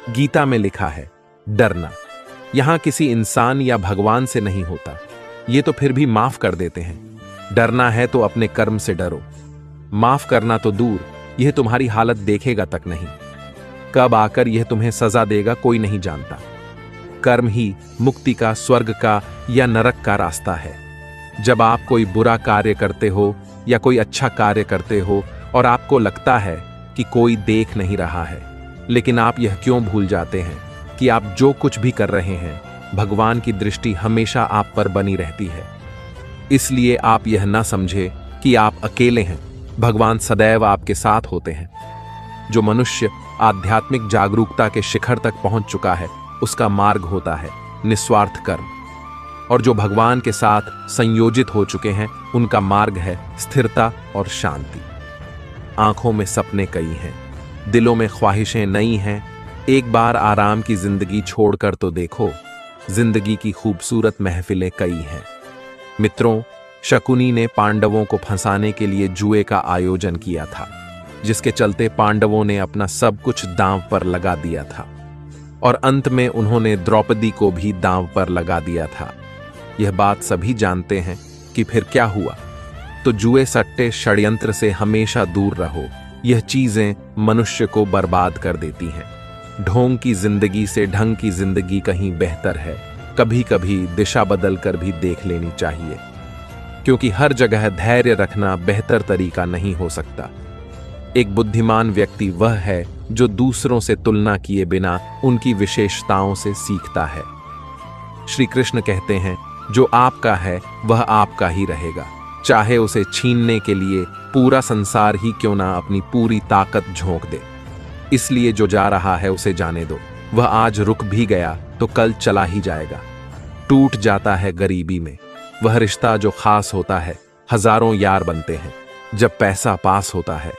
गीता में लिखा है, डरना यहां किसी इंसान या भगवान से नहीं होता। ये तो फिर भी माफ कर देते हैं। डरना है तो अपने कर्म से डरो। माफ करना तो दूर, यह तुम्हारी हालत देखेगा तक नहीं। कब आकर यह तुम्हें सजा देगा कोई नहीं जानता। कर्म ही मुक्ति का, स्वर्ग का या नरक का रास्ता है। जब आप कोई बुरा कार्य करते हो या कोई अच्छा कार्य करते हो और आपको लगता है कि कोई देख नहीं रहा है, लेकिन आप यह क्यों भूल जाते हैं कि आप जो कुछ भी कर रहे हैं, भगवान की दृष्टि हमेशा आप पर बनी रहती है। इसलिए आप यह ना समझे कि आप अकेले हैं। भगवान सदैव आपके साथ होते हैं। जो मनुष्य आध्यात्मिक जागरूकता के शिखर तक पहुंच चुका है, उसका मार्ग होता है निस्वार्थ कर्म, और जो भगवान के साथ संयोजित हो चुके हैं, उनका मार्ग है स्थिरता और शांति। आंखों में सपने कई हैं, दिलों में ख्वाहिशें नई हैं। एक बार आराम की जिंदगी छोड़कर तो देखो, जिंदगी की खूबसूरत महफिलें कई हैं। मित्रों, शकुनी ने पांडवों को फंसाने के लिए जुए का आयोजन किया था, जिसके चलते पांडवों ने अपना सब कुछ दांव पर लगा दिया था और अंत में उन्होंने द्रौपदी को भी दांव पर लगा दिया था। यह बात सभी जानते हैं कि फिर क्या हुआ। तो जुए, सट्टे, षड्यंत्र से हमेशा दूर रहो। यह चीजें मनुष्य को बर्बाद कर देती हैं। ढोंग की जिंदगी से ढंग की जिंदगी कहीं बेहतर है। कभी कभी दिशा बदल कर भी देख लेनी चाहिए, क्योंकि हर जगह धैर्य रखना बेहतर तरीका नहीं हो सकता। एक बुद्धिमान व्यक्ति वह है जो दूसरों से तुलना किए बिना उनकी विशेषताओं से सीखता है। श्री कृष्ण कहते हैं, जो आपका है वह आपका ही रहेगा, चाहे उसे छीनने के लिए पूरा संसार ही क्यों ना अपनी पूरी ताकत झोंक दे। इसलिए जो जा रहा है उसे जाने दो। वह आज रुक भी गया तो कल चला ही जाएगा। टूट जाता है गरीबी में वह रिश्ता जो खास होता है। हजारों यार बनते हैं जब पैसा पास होता है।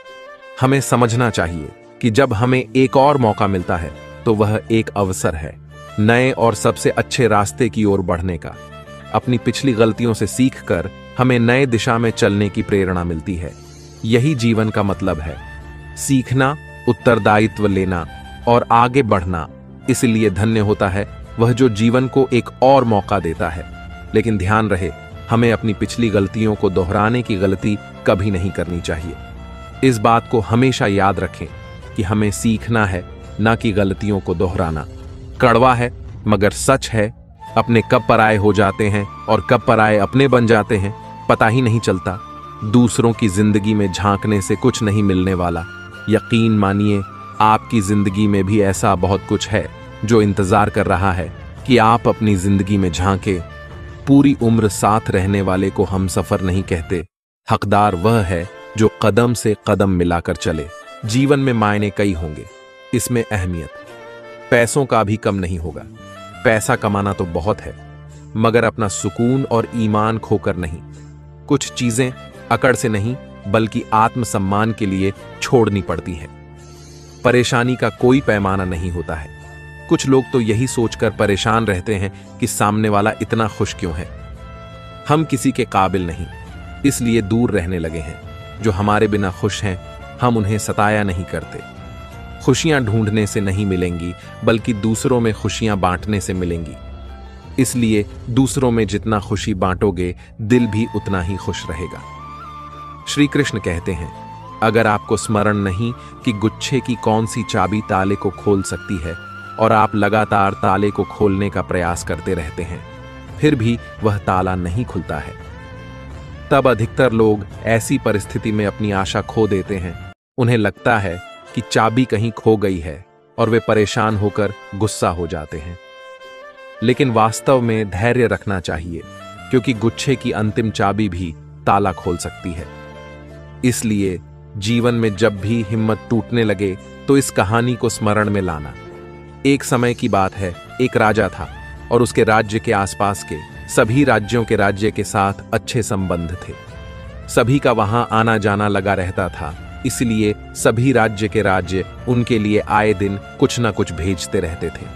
हमें समझना चाहिए कि जब हमें एक और मौका मिलता है तो वह एक अवसर है नए और सबसे अच्छे रास्ते की ओर बढ़ने का। अपनी पिछली गलतियों से सीखकर हमें नए दिशा में चलने की प्रेरणा मिलती है। यही जीवन का मतलब है, सीखना, उत्तरदायित्व लेना और आगे बढ़ना। इसलिए धन्य होता है वह जो जीवन को एक और मौका देता है। लेकिन ध्यान रहे, हमें अपनी पिछली गलतियों को दोहराने की गलती कभी नहीं करनी चाहिए। इस बात को हमेशा याद रखें कि हमें सीखना है, ना कि गलतियों को दोहराना। कड़वा है मगर सच है। अपने कब पराये हो जाते हैं और कब पराये अपने बन जाते हैं, पता ही नहीं चलता। दूसरों की जिंदगी में झांकने से कुछ नहीं मिलने वाला। यकीन मानिए, आपकी जिंदगी में भी ऐसा बहुत कुछ है जो इंतजार कर रहा है कि आप अपनी जिंदगी में झांके। पूरी उम्र साथ रहने वाले को हम सफर नहीं कहते। हकदार वह है जो कदम से कदम मिलाकर चले। जीवन में मायने कई होंगे, इसमें अहमियत पैसों का भी कम नहीं होगा। पैसा कमाना तो बहुत है, मगर अपना सुकून और ईमान खोकर नहीं। कुछ चीजें अकड़ से नहीं बल्कि आत्मसम्मान के लिए छोड़नी पड़ती है। परेशानी का कोई पैमाना नहीं होता है। कुछ लोग तो यही सोचकर परेशान रहते हैं कि सामने वाला इतना खुश क्यों है। हम किसी के काबिल नहीं, इसलिए दूर रहने लगे हैं। जो हमारे बिना खुश हैं, हम उन्हें सताया नहीं करते। खुशियां ढूंढने से नहीं मिलेंगी, बल्कि दूसरों में खुशियां बांटने से मिलेंगी। इसलिए दूसरों में जितना खुशी बांटोगे, दिल भी उतना ही खुश रहेगा। श्री कृष्ण कहते हैं, अगर आपको स्मरण नहीं कि गुच्छे की कौन सी चाबी ताले को खोल सकती है और आप लगातार ताले को खोलने का प्रयास करते रहते हैं, फिर भी वह ताला नहीं खुलता है, तब अधिकतर लोग ऐसी परिस्थिति में अपनी आशा खो देते हैं। उन्हें लगता है कि चाबी कहीं खो गई है और वे परेशान होकर गुस्सा हो जाते हैं। लेकिन वास्तव में धैर्य रखना चाहिए, क्योंकि गुच्छे की अंतिम चाबी भी ताला खोल सकती है। इसलिए जीवन में जब भी हिम्मत टूटने लगे तो इस कहानी को स्मरण में लाना। एक समय की बात है, एक राजा था और उसके राज्य के आसपास के सभी राज्यों के राज्य के साथ अच्छे संबंध थे। सभी का वहां आना जाना लगा रहता था, इसलिए सभी राज्य के राज्य उनके लिए आए दिन कुछ ना कुछ भेजते रहते थे।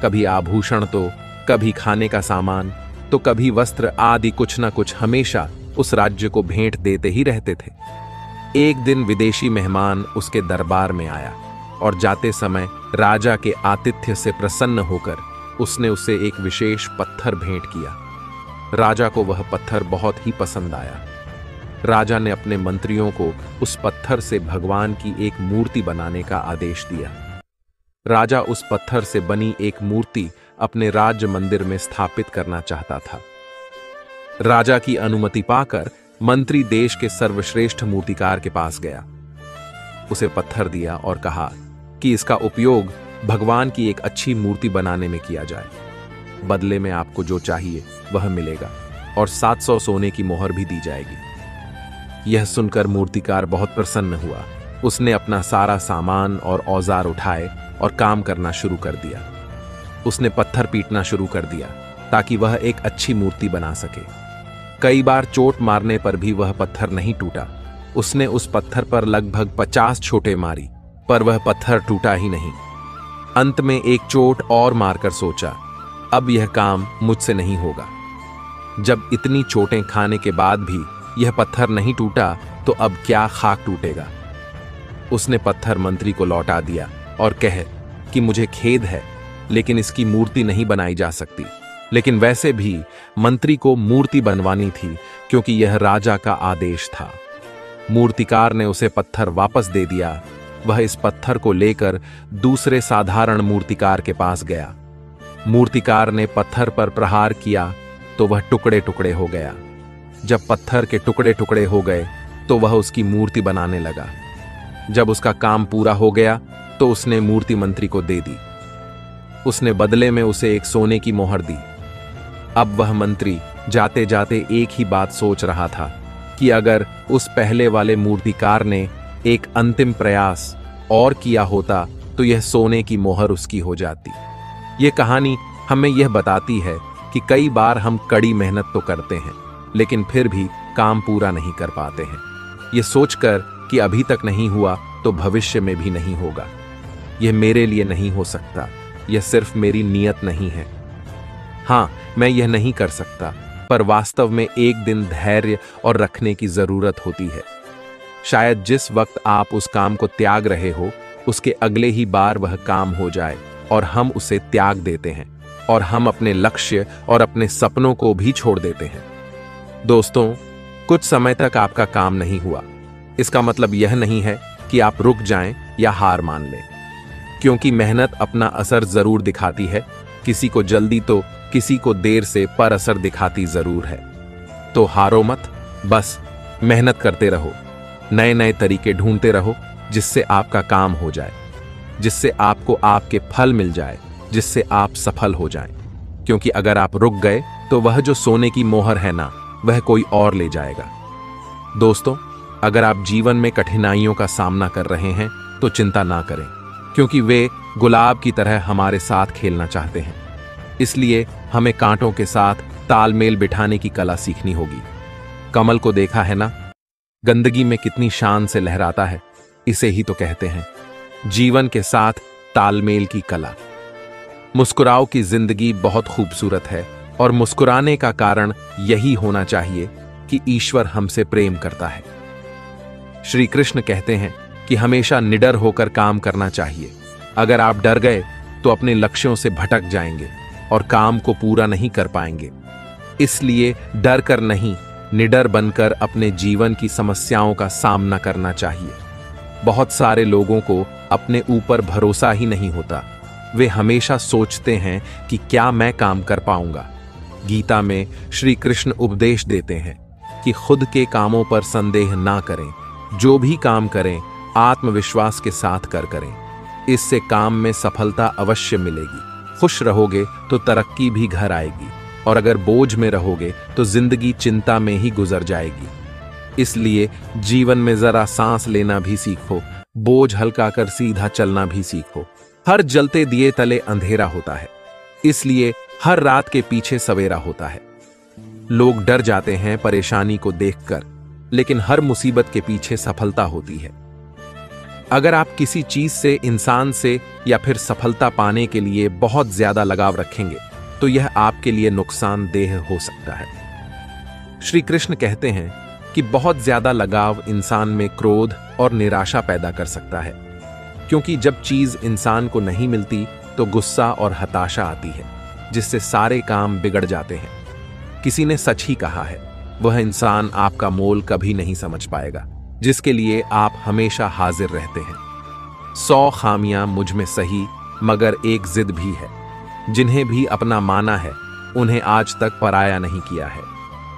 कभी आभूषण तो कभी खाने का सामान तो कभी वस्त्र आदि कुछ ना कुछ हमेशा उस राज्य को भेंट देते ही रहते थे। एक दिन विदेशी मेहमान उसके दरबार में आया। और जाते समय राजा के आतिथ्य से प्रसन्न होकर उसने उसे एक विशेष पत्थर भेंट किया। राजा को वह पत्थर बहुत ही पसंद आया। राजा ने अपने मंत्रियों को उस पत्थर से भगवान की एक मूर्ति बनाने का आदेश दिया। राजा उस पत्थर से बनी एक मूर्ति अपने राज्य मंदिर में स्थापित करना चाहता था। राजा की अनुमति पाकर मंत्री देश के सर्वश्रेष्ठ मूर्तिकार के पास गया, उसे पत्थर दिया और कहा कि इसका उपयोग भगवान की एक अच्छी मूर्ति बनाने में किया जाए। बदले में आपको जो चाहिए वह मिलेगा और 700 सोने की मोहर भी दी जाएगी। यह सुनकर मूर्तिकार बहुत प्रसन्न हुआ। उसने अपना सारा सामान और औजार उठाए और काम करना शुरू कर दिया। उसने पत्थर पीटना शुरू कर दिया ताकि वह एक अच्छी मूर्ति बना सके। कई बार चोट मारने पर भी वह पत्थर नहीं टूटा। उसने उस पत्थर पर लगभग 50 चोटें मारी, पर वह पत्थर टूटा ही नहीं। अंत में एक चोट और मारकर सोचा, अब यह काम मुझसे नहीं होगा। जब इतनी चोटें खाने के बाद भी यह पत्थर नहीं टूटा तो अब क्या खाक टूटेगा। उसने पत्थर मंत्री को लौटा दिया और कहे कि मुझे खेद है, लेकिन इसकी मूर्ति नहीं बनाई जा सकती। लेकिन वैसे भी मंत्री को मूर्ति बनवानी थी क्योंकि यह राजा का आदेश था। मूर्तिकार ने उसे पत्थर वापस दे दिया। वह इस पत्थर को लेकर दूसरे साधारण मूर्तिकार के पास गया। मूर्तिकार ने पत्थर पर प्रहार किया तो वह टुकड़े टुकड़े हो गया। जब पत्थर के टुकड़े टुकड़े हो गए तो वह उसकी मूर्ति बनाने लगा। जब उसका काम पूरा हो गया तो उसने मूर्ति मंत्री को दे दी। उसने बदले में उसे एक सोने की मोहर दी। अब वह मंत्री जाते जाते एक ही बात सोच रहा था कि अगर उस पहले वाले मूर्तिकार ने एक अंतिम प्रयास और किया होता तो यह सोने की मोहर उसकी हो जाती। यह कहानी हमें यह बताती है कि कई बार हम कड़ी मेहनत तो करते हैं लेकिन फिर भी काम पूरा नहीं कर पाते हैं, यह सोचकर कि अभी तक नहीं हुआ तो भविष्य में भी नहीं होगा। यह मेरे लिए नहीं हो सकता, यह सिर्फ मेरी नीयत नहीं है। हाँ, मैं यह नहीं कर सकता, पर वास्तव में एक दिन धैर्य और रखने की जरूरत होती है। शायद जिस वक्त आप उस काम को त्याग रहे हो उसके अगले ही बार वह काम हो जाए और हम उसे त्याग देते हैं और हम अपने लक्ष्य और अपने सपनों को भी छोड़ देते हैं। दोस्तों, कुछ समय तक आपका काम नहीं हुआ, इसका मतलब यह नहीं है कि आप रुक जाएं या हार मान लें, क्योंकि मेहनत अपना असर जरूर दिखाती है। किसी को जल्दी तो किसी को देर से, पर असर दिखाती जरूर है। तो हारो मत, बस मेहनत करते रहो, नए नए तरीके ढूंढते रहो जिससे आपका काम हो जाए, जिससे आपको आपके फल मिल जाए, जिससे आप सफल हो जाएं। क्योंकि अगर आप रुक गए तो वह जो सोने की मोहर है ना, वह कोई और ले जाएगा। दोस्तों, अगर आप जीवन में कठिनाइयों का सामना कर रहे हैं तो चिंता ना करें, क्योंकि वे गुलाब की तरह हमारे साथ खेलना चाहते हैं। इसलिए हमें कांटों के साथ तालमेल बिठाने की कला सीखनी होगी। कमल को देखा है ना, गंदगी में कितनी शान से लहराता है। इसे ही तो कहते हैं जीवन के साथ तालमेल की कला। मुस्कुराओ की जिंदगी बहुत खूबसूरत है और मुस्कुराने का कारण यही होना चाहिए कि ईश्वर हमसे प्रेम करता है। श्री कृष्ण कहते हैं कि हमेशा निडर होकर काम करना चाहिए। अगर आप डर गए तो अपने लक्ष्यों से भटक जाएंगे और काम को पूरा नहीं कर पाएंगे। इसलिए डर कर नहीं, निडर बनकर अपने जीवन की समस्याओं का सामना करना चाहिए। बहुत सारे लोगों को अपने ऊपर भरोसा ही नहीं होता। वे हमेशा सोचते हैं कि क्या मैं काम कर पाऊंगा। गीता में श्री कृष्ण उपदेश देते हैं कि खुद के कामों पर संदेह ना करें, जो भी काम करें आत्मविश्वास के साथ करें। इससे काम में सफलता अवश्य मिलेगी। खुश रहोगे तो तरक्की भी घर आएगी, और अगर बोझ में रहोगे तो जिंदगी चिंता में ही गुजर जाएगी। इसलिए जीवन में जरा सांस लेना भी सीखो, बोझ हल्का कर सीधा चलना भी सीखो। हर जलते दिए तले अंधेरा होता है, इसलिए हर रात के पीछे सवेरा होता है। लोग डर जाते हैं परेशानी को देखकर, लेकिन हर मुसीबत के पीछे सफलता होती है। अगर आप किसी चीज से, इंसान से या फिर सफलता पाने के लिए बहुत ज्यादा लगाव रखेंगे तो यह आपके लिए नुकसानदेह हो सकता है। श्री कृष्ण कहते हैं कि बहुत ज्यादा लगाव इंसान में क्रोध और निराशा पैदा कर सकता है, क्योंकि जब चीज इंसान को नहीं मिलती तो गुस्सा और हताशा आती है, जिससे सारे काम बिगड़ जाते हैं। किसी ने सच ही कहा है, वह इंसान आपका मोल कभी नहीं समझ पाएगा जिसके लिए आप हमेशा हाजिर रहते हैं। 100 खामियां मुझ में सही, मगर एक जिद भी है। जिन्हें भी अपना माना है उन्हें आज तक पराया नहीं किया है।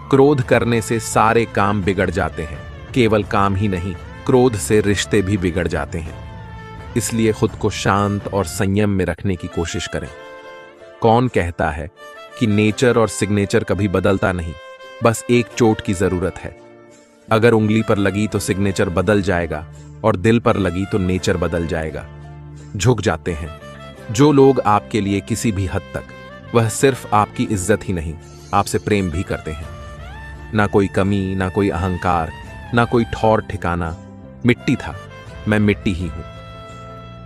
क्रोध करने से सारे काम बिगड़ जाते हैं। केवल काम ही नहीं, क्रोध से रिश्ते भी बिगड़ जाते हैं। इसलिए खुद को शांत और संयम में रखने की कोशिश करें। कौन कहता है कि नेचर और सिग्नेचर कभी बदलता नहीं, बस एक चोट की जरूरत है। अगर उंगली पर लगी तो सिग्नेचर बदल जाएगा और दिल पर लगी तो नेचर बदल जाएगा। झुक जाते हैं जो लोग आपके लिए किसी भी हद तक, वह सिर्फ आपकी इज्जत ही नहीं, आपसे प्रेम भी करते हैं। ना कोई कमी, ना कोई अहंकार, ना कोई ठौर ठिकाना। मिट्टी था, मैं मिट्टी ही हूं।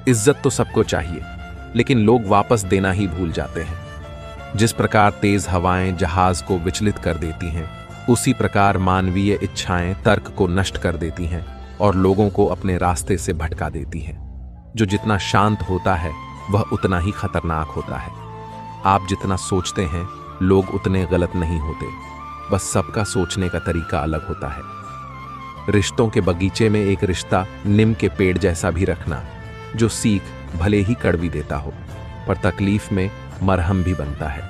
इज्जत तो सबको चाहिए, लेकिन लोग वापस देना ही भूल जाते हैं। जिस प्रकार तेज हवाएं जहाज को विचलित कर देती हैं, उसी प्रकार मानवीय इच्छाएं तर्क को नष्ट कर देती हैं और लोगों को अपने रास्ते से भटका देती हैं। जो जितना शांत होता है वह उतना ही खतरनाक होता है। आप जितना सोचते हैं लोग उतने गलत नहीं होते, बस सबका सोचने का तरीका अलग होता है। रिश्तों के बगीचे में एक रिश्ता नीम के पेड़ जैसा भी रखना, जो सीख भले ही कड़वी देता हो पर तकलीफ में मरहम भी बनता है।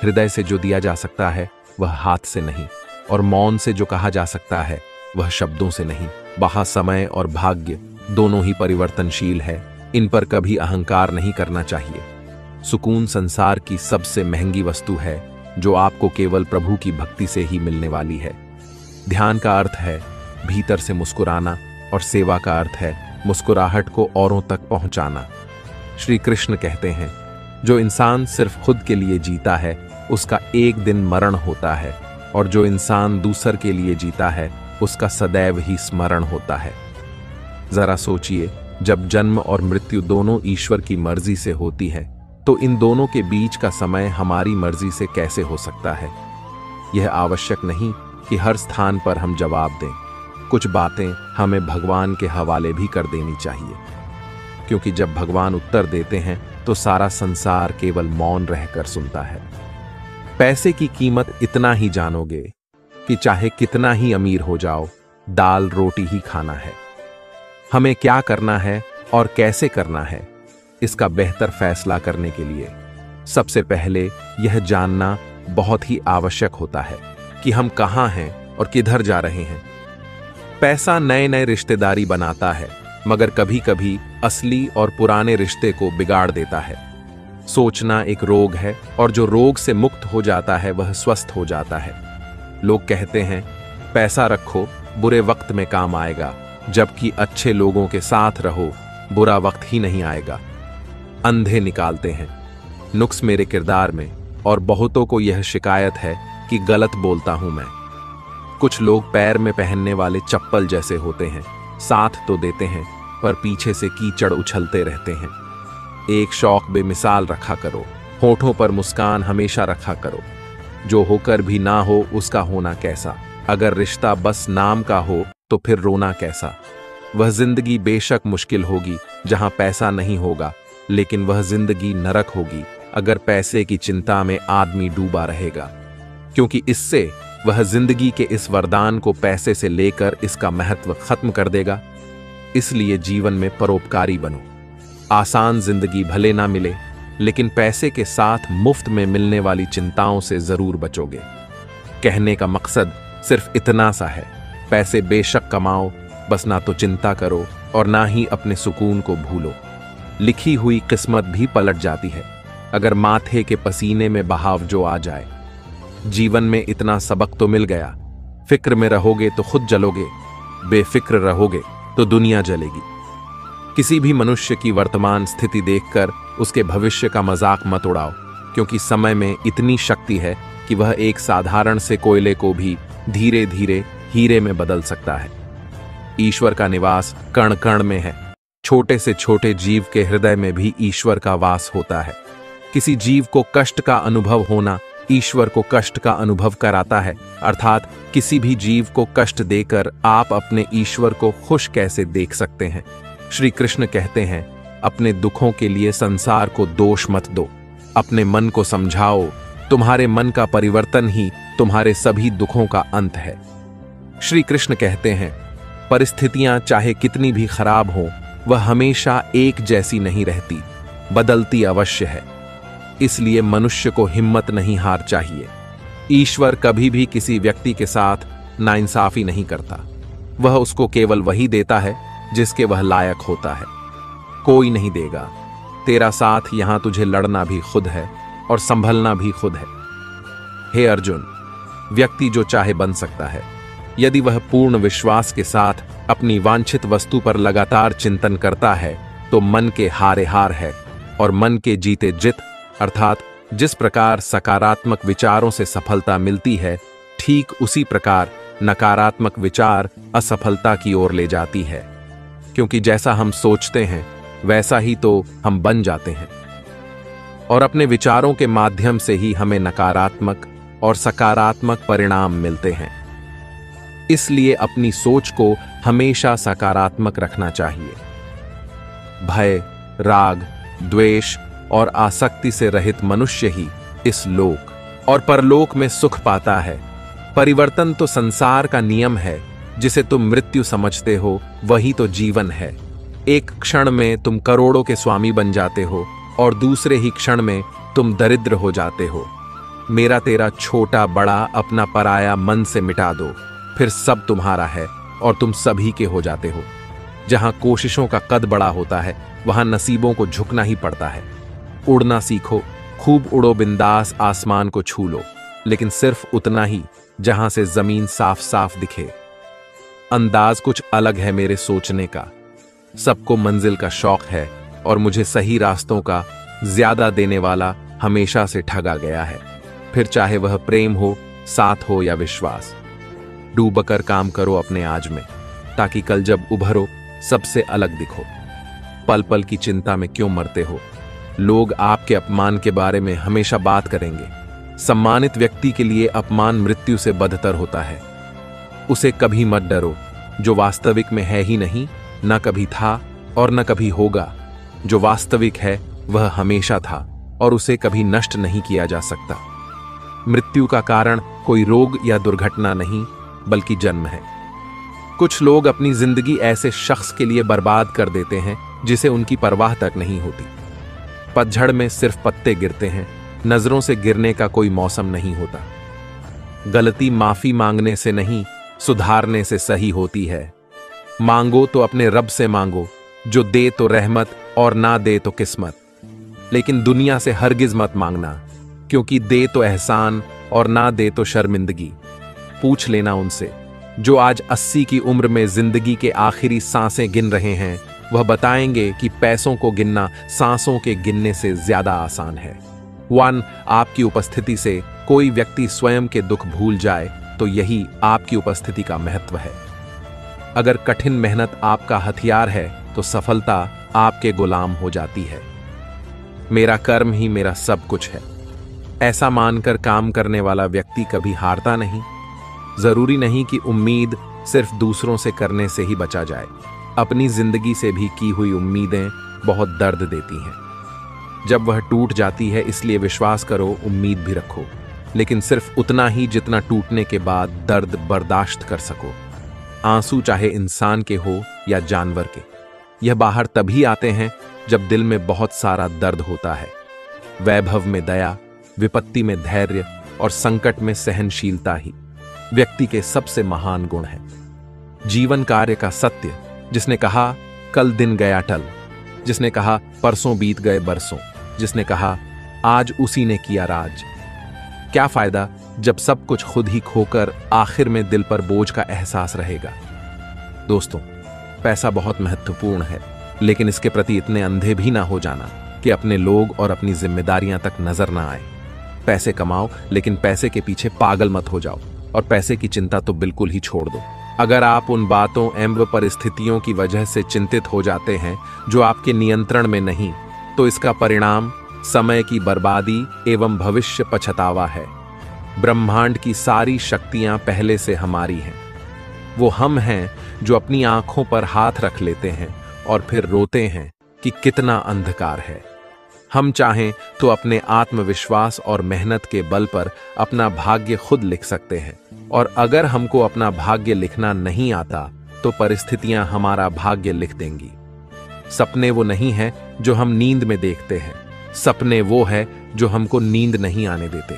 हृदय से जो दिया जा सकता है वह हाथ से नहीं, और मौन से जो कहा जा सकता है वह शब्दों से नहीं। वहाँ समय और भाग्य दोनों ही परिवर्तनशील है, इन पर कभी अहंकार नहीं करना चाहिए। सुकून संसार की सबसे महंगी वस्तु है, जो आपको केवल प्रभु की भक्ति से ही मिलने वाली है। ध्यान का अर्थ है भीतर से मुस्कुराना, और सेवा का अर्थ है मुस्कुराहट को औरों तक पहुंचाना। श्री कृष्ण कहते हैं, जो इंसान सिर्फ खुद के लिए जीता है उसका एक दिन मरण होता है, और जो इंसान दूसर के लिए जीता है उसका सदैव ही स्मरण होता है। जरा सोचिए, जब जन्म और मृत्यु दोनों ईश्वर की मर्जी से होती है, तो इन दोनों के बीच का समय हमारी मर्जी से कैसे हो सकता है? यह आवश्यक नहीं कि हर स्थान पर हम जवाब दें। कुछ बातें हमें भगवान के हवाले भी कर देनी चाहिए, क्योंकि जब भगवान उत्तर देते हैं तो सारा संसार केवल मौन रहकर सुनता है। पैसे की कीमत इतना ही जानोगे कि चाहे कितना ही अमीर हो जाओ, दाल रोटी ही खाना है। हमें क्या करना है और कैसे करना है, इसका बेहतर फैसला करने के लिए सबसे पहले यह जानना बहुत ही आवश्यक होता है कि हम कहाँ हैं और किधर जा रहे हैं। पैसा नए नए रिश्तेदारी बनाता है, मगर कभी कभी असली और पुराने रिश्ते को बिगाड़ देता है। सोचना एक रोग है, और जो रोग से मुक्त हो जाता है वह स्वस्थ हो जाता है। लोग कहते हैं पैसा रखो, बुरे वक्त में काम आएगा, जबकि अच्छे लोगों के साथ रहो, बुरा वक्त ही नहीं आएगा। अंधे निकालते हैं नुक्स मेरे किरदार में, और बहुतों को यह शिकायत है कि गलत बोलता हूं मैं। कुछ लोग पैर में पहनने वाले चप्पल जैसे होते हैं, साथ तो देते हैं पर पीछे से कीचड़ उछलते रहते हैं। एक शौक बेमिसाल रखा करो, होठों पर मुस्कान हमेशा रखा करो। जो होकर भी ना हो उसका होना कैसा? अगर रिश्ता बस नाम का हो तो फिर रोना कैसा? वह जिंदगी बेशक मुश्किल होगी जहां पैसा नहीं होगा, लेकिन वह जिंदगी नरक होगी अगर पैसे की चिंता में आदमी डूबा रहेगा, क्योंकि इससे वह जिंदगी के इस वरदान को पैसे से लेकर इसका महत्व खत्म कर देगा। इसलिए जीवन में परोपकारी बनो। आसान जिंदगी भले ना मिले, लेकिन पैसे के साथ मुफ्त में मिलने वाली चिंताओं से जरूर बचोगे। कहने का मकसद सिर्फ इतना सा है, पैसे बेशक कमाओ, बस ना तो चिंता करो और ना ही अपने सुकून को भूलो। लिखी हुई किस्मत भी पलट जाती है अगर माथे के पसीने में बहाव जो आ जाए। जीवन में इतना सबक तो मिल गया, फिक्र में रहोगे तो खुद जलोगे, बेफिक्र रहोगे तो दुनिया जलेगी। किसी भी मनुष्य की वर्तमान स्थिति देखकर उसके भविष्य का मजाक मत उड़ाओ, क्योंकि समय में इतनी शक्ति है कि वह एक साधारण से कोयले को भी धीरे धीरे हीरे में बदल सकता है। ईश्वर का निवास कण कण में है। छोटे से छोटे जीव के हृदय में भी ईश्वर का वास होता है। किसी जीव को कष्ट का अनुभव होना ईश्वर को कष्ट का अनुभव कराता है, अर्थात किसी भी जीव को कष्ट देकर आप अपने ईश्वर को खुश कैसे देख सकते हैं? श्री कृष्ण कहते हैं, अपने दुखों के लिए संसार को दोष मत दो, अपने मन को समझाओ, तुम्हारे मन का परिवर्तन ही तुम्हारे सभी दुखों का अंत है। श्री कृष्ण कहते हैं, परिस्थितियां चाहे कितनी भी खराब हो, वह हमेशा एक जैसी नहीं रहती, बदलती अवश्य है। इसलिए मनुष्य को हिम्मत नहीं हार चाहिए। ईश्वर कभी भी किसी व्यक्ति के साथ नाइंसाफी नहीं करता, वह उसको केवल वही देता है जिसके वह लायक होता है, कोई नहीं देगा। तेरा साथ यहां तुझे लड़ना भी खुद है और संभलना भी खुद है। हे अर्जुन, व्यक्ति जो चाहे बन सकता है, यदि वह पूर्ण विश्वास के साथ अपनी वांछित वस्तु पर लगातार चिंतन करता है तो मन के हारे हार है और मन के जीते जित, अर्थात जिस प्रकार सकारात्मक विचारों से सफलता मिलती है, ठीक उसी प्रकार नकारात्मक विचार असफलता की ओर ले जाती है। क्योंकि जैसा हम सोचते हैं वैसा ही तो हम बन जाते हैं, और अपने विचारों के माध्यम से ही हमें नकारात्मक और सकारात्मक परिणाम मिलते हैं। इसलिए अपनी सोच को हमेशा सकारात्मक रखना चाहिए। भय, राग, द्वेष और आसक्ति से रहित मनुष्य ही इस लोक और परलोक में सुख पाता है। परिवर्तन तो संसार का नियम है, जिसे तुम मृत्यु समझते हो वही तो जीवन है। एक क्षण में तुम करोड़ों के स्वामी बन जाते हो और दूसरे ही क्षण में तुम दरिद्र हो जाते हो। मेरा तेरा छोटा बड़ा अपना पराया मन से मिटा दो, फिर सब तुम्हारा है और तुम सभी के हो जाते हो। जहां कोशिशों का कद बड़ा होता है, वहां नसीबों को झुकना ही पड़ता है। उड़ना सीखो, खूब उड़ो, बिंदास आसमान को छू लो, लेकिन सिर्फ उतना ही जहां से जमीन साफ साफ दिखे। अंदाज कुछ अलग है मेरे सोचने का। सबको मंजिल का शौक है और मुझे सही रास्तों का ज्यादा देने वाला हमेशा से ठगा गया है, फिर चाहे वह प्रेम हो, साथ हो या विश्वास। डूबकर काम करो अपने आज में, ताकि कल जब उभरो सबसे अलग दिखो। पल पल की चिंता में क्यों मरते हो? लोग आपके अपमान के बारे में हमेशा बात करेंगे। सम्मानित व्यक्ति के लिए अपमान मृत्यु से बदतर होता है। उसे कभी मत डरो जो वास्तविक में है ही नहीं, न कभी था और न कभी होगा। जो वास्तविक है वह हमेशा था और उसे कभी नष्ट नहीं किया जा सकता। मृत्यु का कारण कोई रोग या दुर्घटना नहीं, बल्कि जन्म है। कुछ लोग अपनी जिंदगी ऐसे शख्स के लिए बर्बाद कर देते हैं जिसे उनकी परवाह तक नहीं होती। पतझड़ में सिर्फ पत्ते गिरते हैं, नजरों से गिरने का कोई मौसम नहीं होता। गलती माफी मांगने से नहीं, सुधारने से सही होती है। मांगो तो अपने रब से मांगो, जो दे तो रहमत और ना दे तो किस्मत। लेकिन दुनिया से हरगिज मत मांगना, क्योंकि दे तो एहसान और ना दे तो शर्मिंदगी। पूछ लेना उनसे जो आज 80 की उम्र में जिंदगी के आखिरी सांसें गिन रहे हैं। वह बताएंगे कि पैसों को गिनना सांसों के गिनने से ज्यादा आसान है। आपकी उपस्थिति से कोई व्यक्ति स्वयं के दुख भूल जाए तो यही आपकी उपस्थिति का महत्व है। अगर कठिन मेहनत आपका हथियार है तो सफलता आपके गुलाम हो जाती है। मेरा कर्म ही मेरा सब कुछ है, ऐसा मानकर काम करने वाला व्यक्ति कभी हारता नहीं। जरूरी नहीं कि उम्मीद सिर्फ दूसरों से करने से ही बचा जाए। अपनी जिंदगी से भी की हुई उम्मीदें बहुत दर्द देती हैं। जब वह टूट जाती है, इसलिए विश्वास करो, उम्मीद भी रखो, लेकिन सिर्फ उतना ही जितना टूटने के बाद दर्द बर्दाश्त कर सको। आंसू चाहे इंसान के हो या जानवर के, यह बाहर तभी आते हैं जब दिल में बहुत सारा दर्द होता है। वैभव में दया, विपत्ति में धैर्य और संकट में सहनशीलता ही व्यक्ति के सबसे महान गुण है। जीवन कार्य का सत्य, जिसने कहा कल दिन गया टल, जिसने कहा परसों बीत गए बरसों, जिसने कहा आज उसी ने किया राज। क्या फायदा जब सब कुछ खुद ही खोकर आखिर में दिल पर बोझ का एहसास रहेगा। दोस्तों, पैसा बहुत महत्वपूर्ण है, लेकिन इसके प्रति इतने अंधे भी ना हो जाना कि अपने लोग और अपनी जिम्मेदारियां तक नजर ना आए। पैसे कमाओ, लेकिन पैसे के पीछे पागल मत हो जाओ, और पैसे की चिंता तो बिल्कुल ही छोड़ दो। अगर आप उन बातों एवं परिस्थितियों की वजह से चिंतित हो जाते हैं जो आपके नियंत्रण में नहीं, तो इसका परिणाम समय की बर्बादी एवं भविष्य पछतावा है। ब्रह्मांड की सारी शक्तियां पहले से हमारी हैं। वो हम हैं जो अपनी आंखों पर हाथ रख लेते हैं और फिर रोते हैं कि कितना अंधकार है। हम चाहें तो अपने आत्मविश्वास और मेहनत के बल पर अपना भाग्य खुद लिख सकते हैं, और अगर हमको अपना भाग्य लिखना नहीं आता तो परिस्थितियां हमारा भाग्य लिख देंगी। सपने वो नहीं है जो हम नींद में देखते हैं, सपने वो है जो हमको नींद नहीं आने देते।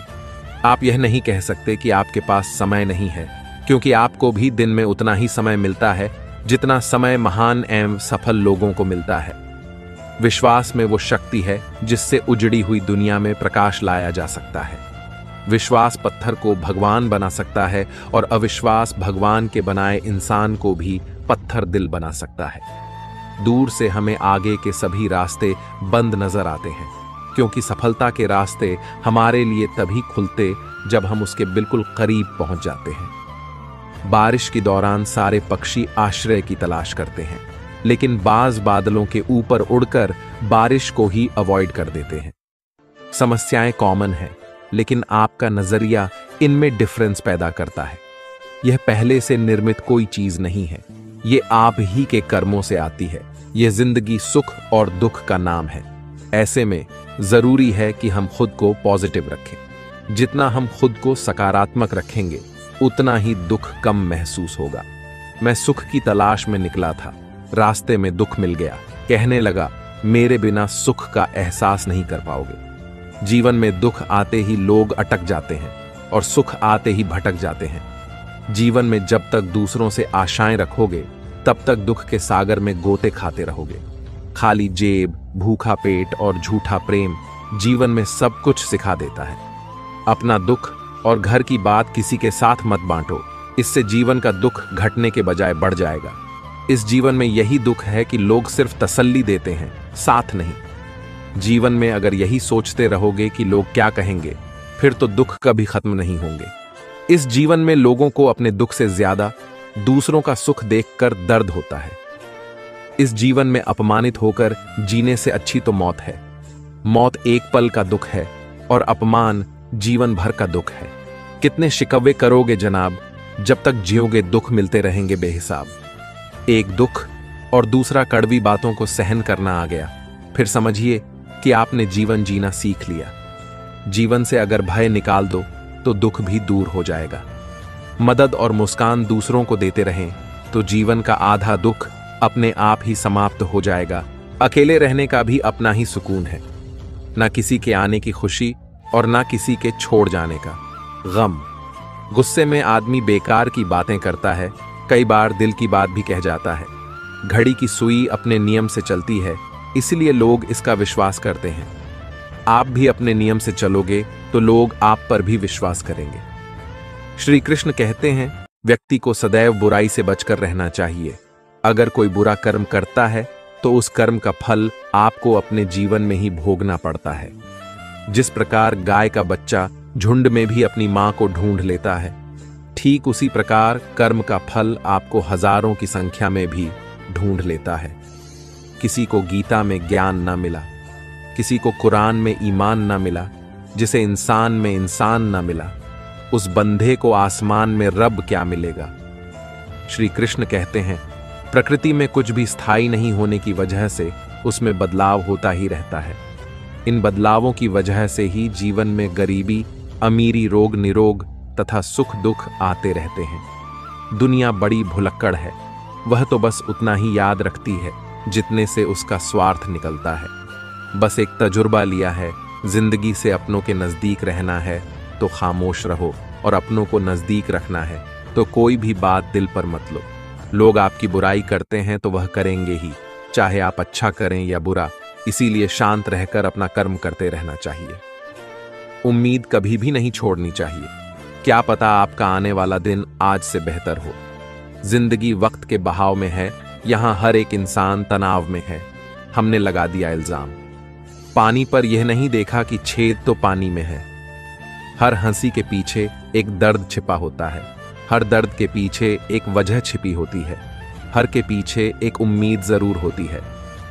आप यह नहीं कह सकते कि आपके पास समय नहीं है, क्योंकि आपको भी दिन में उतना ही समय मिलता है जितना समय महान एवं सफल लोगों को मिलता है। विश्वास में वो शक्ति है जिससे उजड़ी हुई दुनिया में प्रकाश लाया जा सकता है। विश्वास पत्थर को भगवान बना सकता है और अविश्वास भगवान के बनाए इंसान को भी पत्थर दिल बना सकता है। दूर से हमें आगे के सभी रास्ते बंद नजर आते हैं, क्योंकि सफलता के रास्ते हमारे लिए तभी खुलते जब हम उसके बिल्कुल करीब पहुंच जाते हैं। बारिश के दौरान सारे पक्षी आश्रय की तलाश करते हैं, लेकिन बाज बादलों के ऊपर उड़कर बारिश को ही अवॉइड कर देते हैं। समस्याएं कॉमन हैं, लेकिन आपका नजरिया इनमें डिफरेंस पैदा करता है। यह पहले से निर्मित कोई चीज नहीं है, ये आप ही के कर्मों से आती है। यह जिंदगी सुख और दुख का नाम है। ऐसे में जरूरी है कि हम खुद को पॉजिटिव रखें। जितना हम खुद को सकारात्मक रखेंगे उतना ही दुख कम महसूस होगा। मैं सुख की तलाश में निकला था, रास्ते में दुख मिल गया। कहने लगा, मेरे बिना सुख का एहसास नहीं कर पाओगे। जीवन में दुख आते ही लोग अटक जाते हैं और सुख आते ही भटक जाते हैं। जीवन में जब तक दूसरों से आशाएं रखोगे तब तक दुख के सागर में गोते खाते रहोगे। खाली जेब, भूखा पेट और झूठा प्रेम जीवन में सब कुछ सिखा देता है। अपना दुख और घर की बात किसी के साथ मत बांटो, इससे जीवन का दुख घटने के बजाय बढ़ जाएगा। इस जीवन में यही दुख है कि लोग सिर्फ तसल्ली देते हैं, साथ नहीं। जीवन में अगर यही सोचते रहोगे कि लोग क्या कहेंगे, फिर तो दुख कभी खत्म नहीं होंगे। इस जीवन में लोगों को अपने दुख से ज्यादा दूसरों का सुख देखकर दर्द होता है। इस जीवन में अपमानित होकर जीने से अच्छी तो मौत है। मौत एक पल का दुख है और अपमान जीवन भर का दुख है। कितने शिकवे करोगे जनाब, जब तक जियोगे दुख मिलते रहेंगे बेहिसाब। एक दुख और दूसरा कड़वी बातों को सहन करना आ गया, फिर समझिए कि आपने जीवन जीना सीख लिया। जीवन से अगर भय निकाल दो तो दुख भी दूर हो जाएगा। मदद और मुस्कान दूसरों को देते रहें तो जीवन का आधा दुख अपने आप ही समाप्त हो जाएगा। अकेले रहने का भी अपना ही सुकून है, ना किसी के आने की खुशी और ना किसी के छोड़ जाने का गम। गुस्से में आदमी बेकार की बातें करता है, कई बार दिल की बात भी कह जाता है। घड़ी की सुई अपने नियम से चलती है, इसलिए लोग इसका विश्वास करते हैं। आप भी अपने नियम से चलोगे तो लोग आप पर भी विश्वास करेंगे। श्री कृष्ण कहते हैं, व्यक्ति को सदैव बुराई से बचकर रहना चाहिए। अगर कोई बुरा कर्म करता है तो उस कर्म का फल आपको अपने जीवन में ही भोगना पड़ता है। जिस प्रकार गाय का बच्चा झुंड में भी अपनी मां को ढूंढ लेता है, ठीक उसी प्रकार कर्म का फल आपको हजारों की संख्या में भी ढूंढ लेता है। किसी को गीता में ज्ञान ना मिला, किसी को कुरान में ईमान ना मिला, जिसे इंसान में इंसान ना मिला, उस बंधे को आसमान में रब क्या मिलेगा। श्री कृष्ण कहते हैं, प्रकृति में कुछ भी स्थायी नहीं होने की वजह से उसमें बदलाव होता ही रहता है। इन बदलावों की वजह से ही जीवन में गरीबी, अमीरी, रोग निरोग तथा सुख दुख आते रहते हैं। दुनिया बड़ी भुलक्कड़ है, वह तो बस उतना ही याद रखती है जितने से उसका स्वार्थ निकलता है। बस एक तजुर्बा लिया है, जिंदगी से अपनों के नजदीक रहना है तो खामोश रहो, और अपनों को नजदीक रखना है तो कोई भी बात दिल पर मत लो। लोग आपकी बुराई करते हैं तो वह करेंगे ही, चाहे आप अच्छा करें या बुरा। इसीलिए शांत रहकर अपना कर्म करते रहना चाहिए। उम्मीद कभी भी नहीं छोड़नी चाहिए। क्या पता आपका आने वाला दिन आज से बेहतर हो। जिंदगी वक्त के बहाव में है, यहां हर एक इंसान तनाव में है। हमने लगा दिया इल्जाम। पानी पर यह नहीं देखा कि छेद तो पानी में है। हर हंसी के पीछे एक दर्द छिपा होता है, हर दर्द के पीछे एक वजह छिपी होती है, हर के पीछे एक उम्मीद जरूर होती है,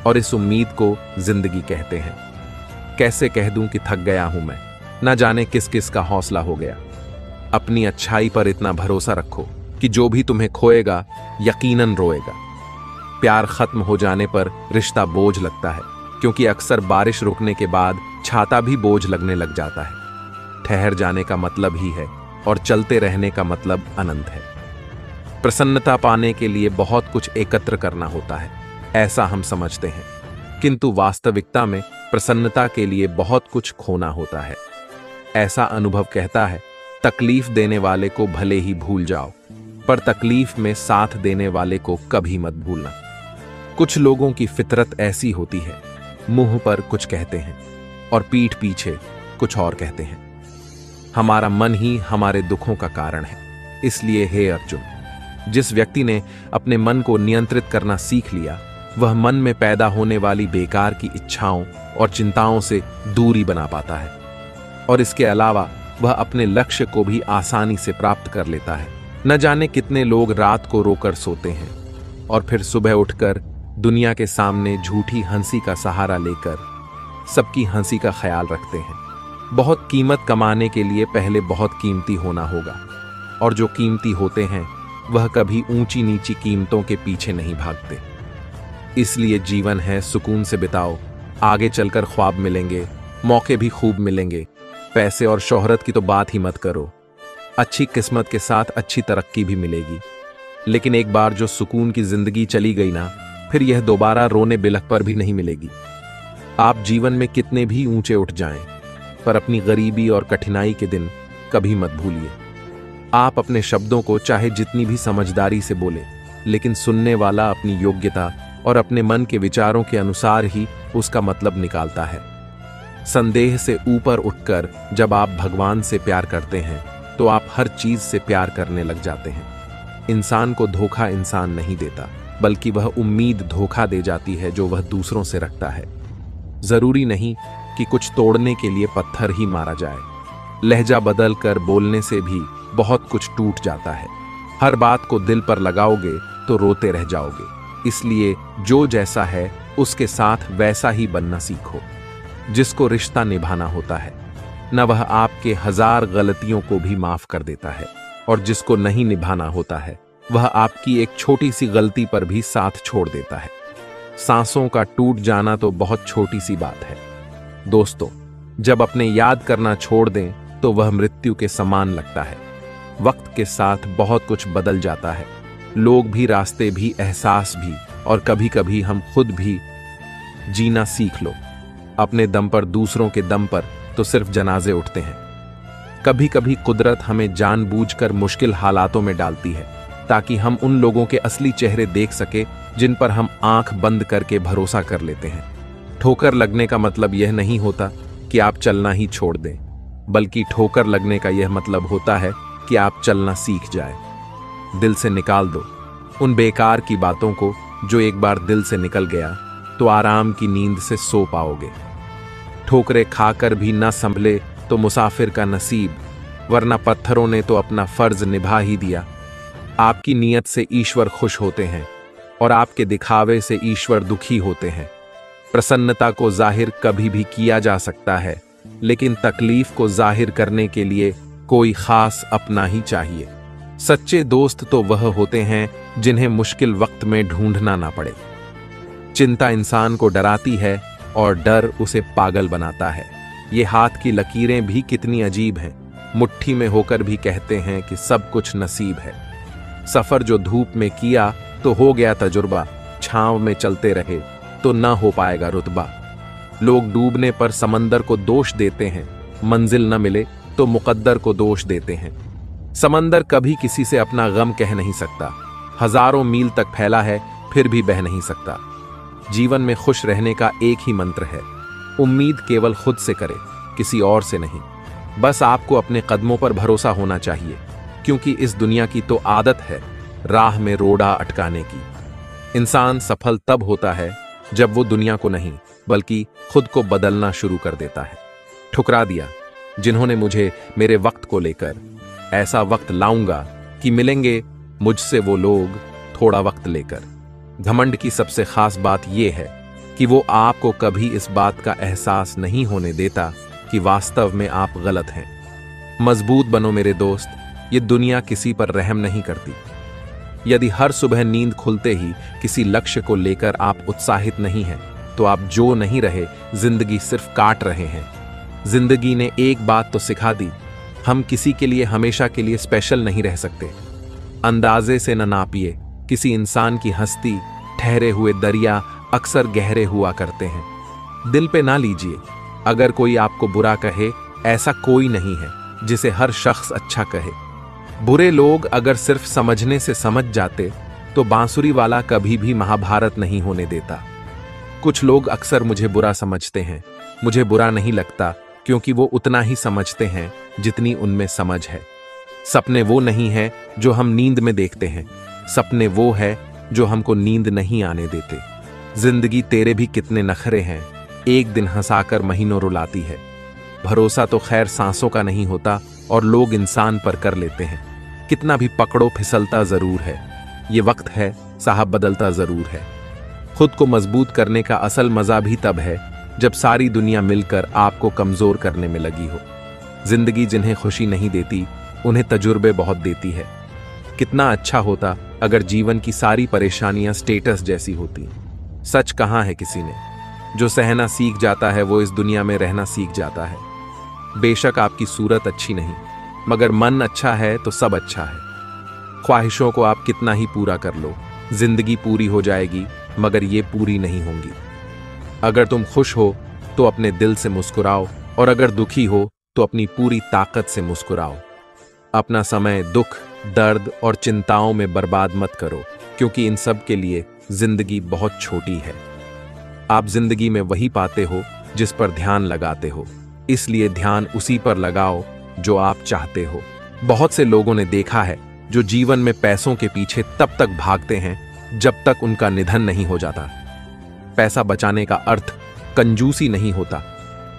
और इस उम्मीद को जिंदगी कहते हैं। कैसे कह दूं कि थक गया हूं मैं, ना जाने किस किस का हौसला हो गया। अपनी अच्छाई पर इतना भरोसा रखो कि जो भी तुम्हें खोएगा यकीनन रोएगा। प्यार खत्म हो जाने पर रिश्ता बोझ लगता है, क्योंकि अक्सर बारिश रुकने के बाद छाता भी बोझ लगने लग जाता है। ठहर जाने का मतलब ही है और चलते रहने का मतलब अनंत है। प्रसन्नता पाने के लिए बहुत कुछ एकत्र करना होता है, ऐसा हम समझते हैं, किंतु वास्तविकता में प्रसन्नता के लिए बहुत कुछ खोना होता है। ऐसा अनुभव कहता है, तकलीफ देने वाले को भले ही भूल जाओ, पर तकलीफ में साथ देने वाले को कभी मत भूलना। कुछ लोगों की फितरत ऐसी होती है, मुंह पर कुछ कहते हैं और पीठ पीछे कुछ और कहते हैं। हमारा मन ही हमारे दुखों का कारण है। इसलिए हे अर्जुन, जिस व्यक्ति ने अपने मन को नियंत्रित करना सीख लिया, वह मन में पैदा होने वाली बेकार की इच्छाओं और चिंताओं से दूरी बना पाता है, और इसके अलावा वह अपने लक्ष्य को भी आसानी से प्राप्त कर लेता है। न जाने कितने लोग रात को रोकर सोते हैं और फिर सुबह उठकर दुनिया के सामने झूठी हंसी का सहारा लेकर सबकी हंसी का ख्याल रखते हैं। बहुत कीमत कमाने के लिए पहले बहुत कीमती होना होगा, और जो कीमती होते हैं वह कभी ऊंची नीची कीमतों के पीछे नहीं भागते। इसलिए जीवन है, सुकून से बिताओ। आगे चलकर ख्वाब मिलेंगे, मौके भी खूब मिलेंगे। पैसे और शोहरत की तो बात ही मत करो। अच्छी किस्मत के साथ अच्छी तरक्की भी मिलेगी, लेकिन एक बार जो सुकून की जिंदगी चली गई ना, फिर यह दोबारा रोने बिलख पर भी नहीं मिलेगी। आप जीवन में कितने भी ऊंचे उठ जाएं, पर अपनी गरीबी और कठिनाई के दिन कभी मत भूलिए। आप अपने शब्दों को चाहे जितनी भी समझदारी से बोले, लेकिन सुनने वाला अपनी योग्यता और अपने मन के विचारों के अनुसार ही उसका मतलब निकालता है। संदेह से ऊपर उठकर जब आप भगवान से प्यार करते हैं, तो आप हर चीज से प्यार करने लग जाते हैं। इंसान को धोखा इंसान नहीं देता, बल्कि वह उम्मीद धोखा दे जाती है जो वह दूसरों से रखता है। जरूरी नहीं कि कुछ तोड़ने के लिए पत्थर ही मारा जाए। लहजा बदल कर बोलने से भी बहुत कुछ टूट जाता है। हर बात को दिल पर लगाओगे तो रोते रह जाओगे। इसलिए जो जैसा है उसके साथ वैसा ही बनना सीखो। जिसको रिश्ता निभाना होता है न, वह आपके 1000 गलतियों को भी माफ कर देता है, और जिसको नहीं निभाना होता है वह आपकी एक छोटी सी गलती पर भी साथ छोड़ देता है। सांसों का टूट जाना तो बहुत छोटी सी बात है। दोस्तों, जब अपने याद करना छोड़ दें तो वह मृत्यु के समान लगता है। वक्त के साथ बहुत कुछ बदल जाता है, लोग भी, रास्ते भी, एहसास भी, और कभी कभी हम खुद भी। जीना सीख लो अपने दम पर, दूसरों के दम पर तो सिर्फ जनाजे उठते हैं। कभी कभी कुदरत हमें जानबूझकर मुश्किल हालातों में डालती है, ताकि हम उन लोगों के असली चेहरे देख सके जिन पर हम आंख बंद करके भरोसा कर लेते हैं। ठोकर लगने का मतलब यह नहीं होता कि आप चलना ही छोड़ दें, बल्कि ठोकर लगने का यह मतलब होता है कि आप चलना सीख जाए। दिल से निकाल दो उन बेकार की बातों को, जो एक बार दिल से निकल गया तो आराम की नींद से सो पाओगे। ठोकरे खाकर भी न संभले तो मुसाफिर का नसीब, वरना पत्थरों ने तो अपना फर्ज निभा ही दिया। आपकी नीयत से ईश्वर खुश होते हैं, और आपके दिखावे से ईश्वर दुखी होते हैं। प्रसन्नता को जाहिर कभी भी किया जा सकता है, लेकिन तकलीफ को जाहिर करने के लिए कोई खास अपना ही चाहिए। सच्चे दोस्त तो वह होते हैं जिन्हें मुश्किल वक्त में ढूंढना ना पड़े। चिंता इंसान को डराती है और डर उसे पागल बनाता है। ये हाथ की लकीरें भी कितनी अजीब हैं, मुट्ठी में होकर भी कहते हैं कि सब कुछ नसीब है। सफर जो धूप में किया तो हो गया तजुर्बा, छांव में चलते रहे तो न हो पाएगा रुतबा। लोग डूबने पर समंदर को दोष देते हैं, मंजिल न मिले तो मुकद्दर को दोष देते हैं। समंदर कभी किसी से अपना गम कह नहीं सकता, हजारों मील तक फैला है फिर भी बह नहीं सकता। जीवन में खुश रहने का एक ही मंत्र है, उम्मीद केवल खुद से करे, किसी और से नहीं। बस आपको अपने कदमों पर भरोसा होना चाहिए, क्योंकि इस दुनिया की तो आदत है राह में रोड़ा अटकाने की। इंसान सफल तब होता है जब वो दुनिया को नहीं बल्कि खुद को बदलना शुरू कर देता है। ठुकरा दिया जिन्होंने मुझे मेरे वक्त को लेकर। ऐसा वक्त लाऊंगा कि मिलेंगे मुझसे वो लोग थोड़ा वक्त लेकर। घमंड की सबसे खास बात यह है कि वो आपको कभी इस बात का एहसास नहीं होने देता कि वास्तव में आप गलत हैं। मजबूत बनो मेरे दोस्त, ये दुनिया किसी पर रहम नहीं करती। यदि हर सुबह नींद खुलते ही किसी लक्ष्य को लेकर आप उत्साहित नहीं हैं, तो आप जो नहीं रहे, जिंदगी सिर्फ काट रहे हैं। जिंदगी ने एक बात तो सिखा दी, हम किसी के लिए हमेशा के लिए स्पेशल नहीं रह सकते। अंदाजे से न नापिए किसी इंसान की हस्ती, ठहरे हुए दरिया अक्सर गहरे हुआ करते हैं। दिल पे ना लीजिए, अगर कोई आपको बुरा कहे, ऐसा कोई नहीं है जिसे हर शख्स अच्छा कहे। बुरे लोग अगर सिर्फ समझने से समझ जाते तो बांसुरी वाला कभी भी महाभारत नहीं होने देता। कुछ लोग अक्सर मुझे बुरा समझते हैं, मुझे बुरा नहीं लगता, क्योंकि वो उतना ही समझते हैं जितनी उनमें समझ है। सपने वो नहीं है जो हम नींद में देखते हैं, सपने वो है जो हमको नींद नहीं आने देते। जिंदगी तेरे भी कितने नखरे हैं, एक दिन हंसाकर महीनों रुलाती है। भरोसा तो खैर सांसों का नहीं होता और लोग इंसान पर कर लेते हैं। कितना भी पकड़ो फिसलता जरूर है। ये वक्त है साहब, बदलता जरूर है। खुद को मजबूत करने का असल मजा भी तब है जब सारी दुनिया मिलकर आपको कमजोर करने में लगी हो। जिंदगी जिन्हें खुशी नहीं देती, उन्हें तजुर्बे बहुत देती है। कितना अच्छा होता अगर जीवन की सारी परेशानियां स्टेटस जैसी होती। सच कहाँ है किसी ने, जो सहना सीख जाता है वो इस दुनिया में रहना सीख जाता है। बेशक आपकी सूरत अच्छी नहीं, मगर मन अच्छा है तो सब अच्छा है। ख्वाहिशों को आप कितना ही पूरा कर लो, जिंदगी पूरी हो जाएगी, मगर ये पूरी नहीं होंगी। अगर तुम खुश हो तो अपने दिल से मुस्कुराओ, और अगर दुखी हो तो अपनी पूरी ताकत से मुस्कुराओ। अपना समय दुख, दर्द और चिंताओं में बर्बाद मत करो, क्योंकि इन सब के लिए जिंदगी बहुत छोटी है। आप जिंदगी में वही पाते हो जिस पर ध्यान लगाते हो, इसलिए ध्यान उसी पर लगाओ जो आप चाहते हो। बहुत से लोगों ने देखा है जो जीवन में पैसों के पीछे तब तक भागते हैं जब तक उनका निधन नहीं हो जाता। पैसा बचाने का अर्थ कंजूसी नहीं होता,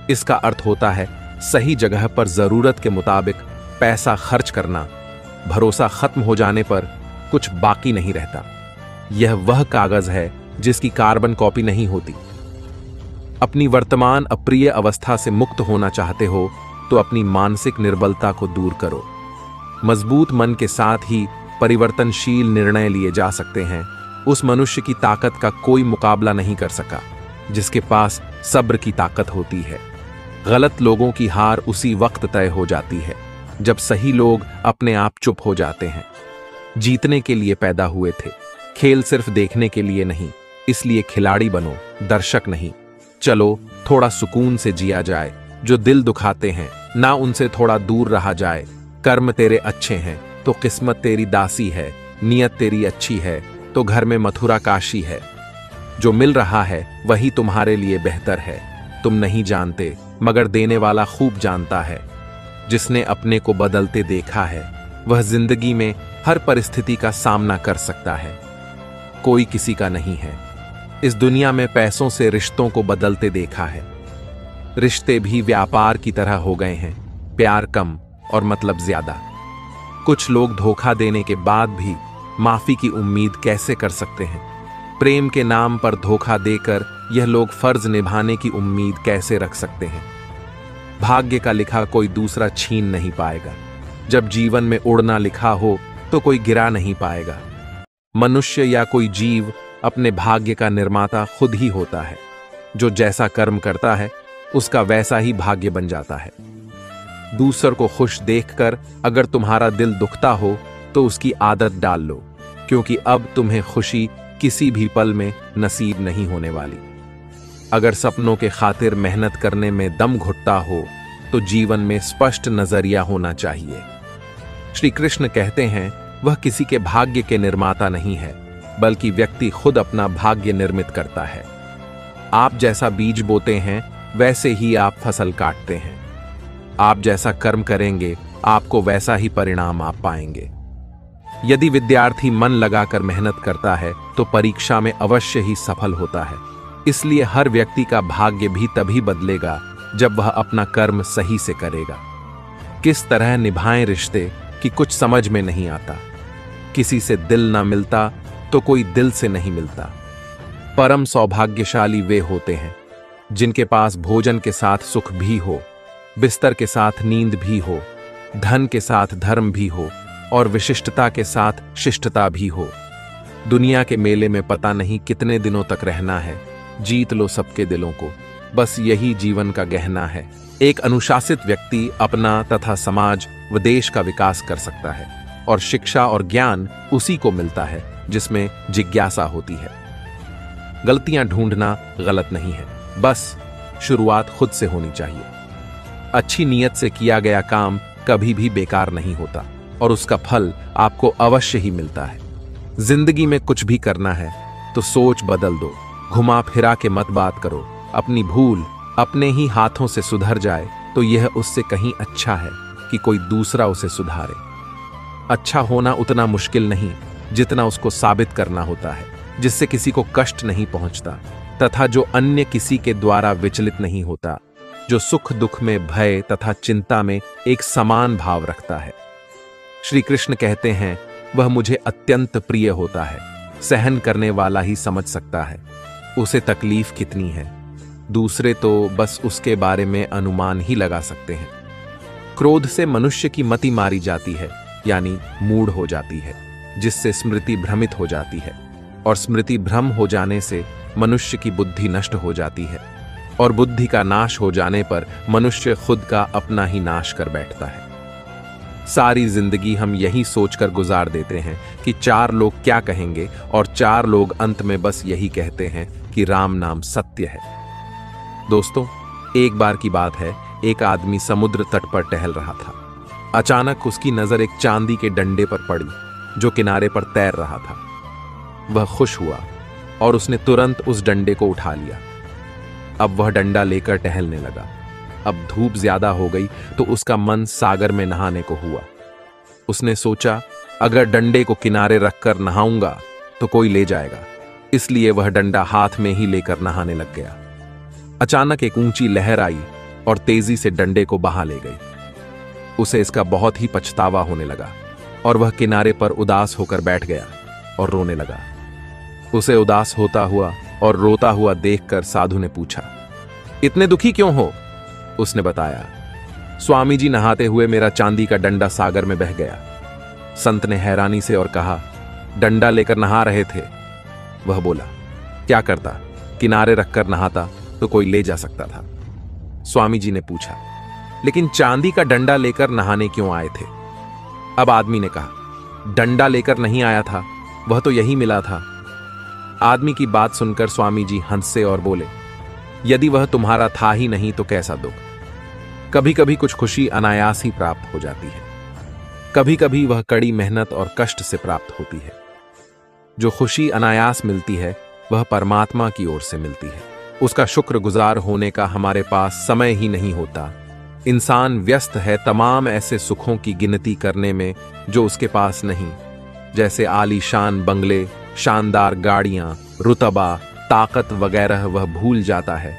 इसका अर्थ होता है सही जगह पर जरूरत के मुताबिक पैसा खर्च करना। भरोसा खत्म हो जाने पर कुछ बाकी नहीं रहता। यह वह कागज है जिसकी कार्बन कॉपी नहीं होती। अपनी वर्तमान अप्रिय अवस्था से मुक्त होना चाहते हो तो अपनी मानसिक निर्बलता को दूर करो। मजबूत मन के साथ ही परिवर्तनशील निर्णय लिए जा सकते हैं। उस मनुष्य की ताकत का कोई मुकाबला नहीं कर सका जिसके पास सब्र की ताकत होती है। गलत लोगों की हार उसी वक्त तय हो जाती है जब सही लोग अपने आप चुप हो जाते हैं। जीतने के लिए पैदा हुए थे, खेल सिर्फ देखने के लिए नहीं, इसलिए खिलाड़ी बनो, दर्शक नहीं। चलो थोड़ा सुकून से जिया जाए। जो दिल दुखाते हैं ना उनसे थोड़ा दूर रहा जाए। कर्म तेरे अच्छे हैं तो किस्मत तेरी दासी है, नियत तेरी अच्छी है तो घर में मथुरा काशी है। जो मिल रहा है वही तुम्हारे लिए बेहतर है। तुम नहीं जानते मगर देने वाला खूब जानता है। जिसने अपने को बदलते देखा है वह जिंदगी में हर परिस्थिति का सामना कर सकता है। कोई किसी का नहीं है। इस दुनिया में पैसों से रिश्तों को बदलते देखा है। रिश्ते भी व्यापार की तरह हो गए हैं, प्यार कम और मतलब ज्यादा। कुछ लोग धोखा देने के बाद भी माफी की उम्मीद कैसे कर सकते हैं? प्रेम के नाम पर धोखा देकर यह लोग फर्ज निभाने की उम्मीद कैसे रख सकते हैं? भाग्य का लिखा कोई दूसरा छीन नहीं पाएगा। जब जीवन में उड़ना लिखा हो तो कोई गिरा नहीं पाएगा। मनुष्य या कोई जीव अपने भाग्य का निर्माता खुद ही होता है। जो जैसा कर्म करता है उसका वैसा ही भाग्य बन जाता है। दूसर को खुश देखकर अगर तुम्हारा दिल दुखता हो तो उसकी आदत डाल लो, क्योंकि अब तुम्हें खुशी किसी भी पल में नसीब नहीं होने वाली। अगर सपनों के खातिर मेहनत करने में दम घुटता हो तो जीवन में स्पष्ट नजरिया होना चाहिए। श्री कृष्ण कहते हैं वह किसी के भाग्य के निर्माता नहीं है, बल्कि व्यक्ति खुद अपना भाग्य निर्मित करता है। आप जैसा बीज बोते हैं वैसे ही आप फसल काटते हैं। आप जैसा कर्म करेंगे आपको वैसा ही परिणाम आप पाएंगे। यदि विद्यार्थी मन लगाकर मेहनत करता है तो परीक्षा में अवश्य ही सफल होता है। इसलिए हर व्यक्ति का भाग्य भी तभी बदलेगा जब वह अपना कर्म सही से करेगा। किस तरह निभाएं रिश्ते कि कुछ समझ में नहीं आता। किसी से दिल ना मिलता तो कोई दिल से नहीं मिलता। परम सौभाग्यशाली वे होते हैं जिनके पास भोजन के साथ सुख भी हो, बिस्तर के साथ नींद भी हो, धन के साथ धर्म भी हो और विशिष्टता के साथ शिष्टता भी हो। दुनिया के मेले में पता नहीं कितने दिनों तक रहना है, जीत लो सबके दिलों को, बस यही जीवन का गहना है। एक अनुशासित व्यक्ति अपना तथा समाज व देश का विकास कर सकता है, और शिक्षा और ज्ञान उसी को मिलता है जिसमें जिज्ञासा होती है। गलतियां ढूंढना गलत नहीं है, बस शुरुआत खुद से होनी चाहिए। अच्छी नीयत से किया गया काम कभी भी बेकार नहीं होता और उसका फल आपको अवश्य ही मिलता है। जिंदगी में कुछ भी करना है तो सोच बदल दो, घुमा फिरा के मत बात करो। अपनी भूल अपने ही हाथों से सुधर जाए तो यह उससे कहीं अच्छा है कि कोई दूसरा उसे सुधारे। अच्छा होना उतना मुश्किल नहीं जितना उसको साबित करना होता है, जिससे किसी को कष्ट नहीं पहुंचता तथा जो अन्य किसी के द्वारा विचलित नहीं होता, जो सुख दुख में, भय तथा चिंता में एक समान भाव रखता है। श्री कृष्ण कहते हैं, वह मुझे अत्यंत प्रिय होता है, सहन करने वाला ही समझ सकता है उसे तकलीफ कितनी है। दूसरे तो बस उसके बारे में अनुमान ही लगा सकते हैं। क्रोध से मनुष्य की मति मारी जाती है, यानी मूढ़ हो जाती है, जिससे स्मृति भ्रमित हो जाती है, और स्मृति भ्रम हो जाने से मनुष्य की बुद्धि नष्ट हो जाती है, और बुद्धि का नाश हो जाने पर मनुष्य खुद का अपना ही नाश कर बैठता है। सारी जिंदगी हम यही सोचकर गुजार देते हैं कि 4 लोग क्या कहेंगे, और 4 लोग अंत में बस यही कहते हैं कि राम नाम सत्य है। दोस्तों, एक बार की बात है, एक आदमी समुद्र तट पर टहल रहा था। अचानक उसकी नजर एक चांदी के डंडे पर पड़ी जो किनारे पर तैर रहा था। वह खुश हुआ और उसने तुरंत उस डंडे को उठा लिया। अब वह डंडा लेकर टहलने लगा। अब धूप ज्यादा हो गई तो उसका मन सागर में नहाने को हुआ। उसने सोचा, अगर डंडे को किनारे रखकर नहाऊंगा तो कोई ले जाएगा, इसलिए वह डंडा हाथ में ही लेकर नहाने लग गया। अचानक एक ऊंची लहर आई और तेजी से डंडे को बहा ले गई। उसे इसका बहुत ही पछतावा होने लगा और वह किनारे पर उदास होकर बैठ गया और रोने लगा। उसे उदास होता हुआ और रोता हुआ देखकर साधु ने पूछा, इतने दुखी क्यों हो? उसने बताया, स्वामी जी नहाते हुए मेरा चांदी का डंडा सागर में बह गया। संत ने हैरानी से और कहा, डंडा लेकर नहा रहे थे? वह बोला, क्या करता, किनारे रखकर नहाता तो कोई ले जा सकता था। स्वामी जी ने पूछा, लेकिन चांदी का डंडा लेकर नहाने क्यों आए थे? अब आदमी ने कहा, डंडा लेकर नहीं आया था, वह तो यही मिला था। आदमी की बात सुनकर स्वामी जी हंसे और बोले, यदि वह तुम्हारा था ही नहीं तो कैसा दुख। कभी कभी कुछ खुशी अनायास ही प्राप्त हो जाती है, कभी कभी वह कड़ी मेहनत और कष्ट से प्राप्त होती है। जो खुशी अनायास मिलती है वह परमात्मा की ओर से मिलती है। उसका शुक्रगुजार होने का हमारे पास समय ही नहीं होता। इंसान व्यस्त है तमाम ऐसे सुखों की गिनती करने में जो उसके पास नहीं, जैसे आलीशान बंगले, शानदार गाड़ियां, रुतबा, ताकत वगैरह। वह भूल जाता है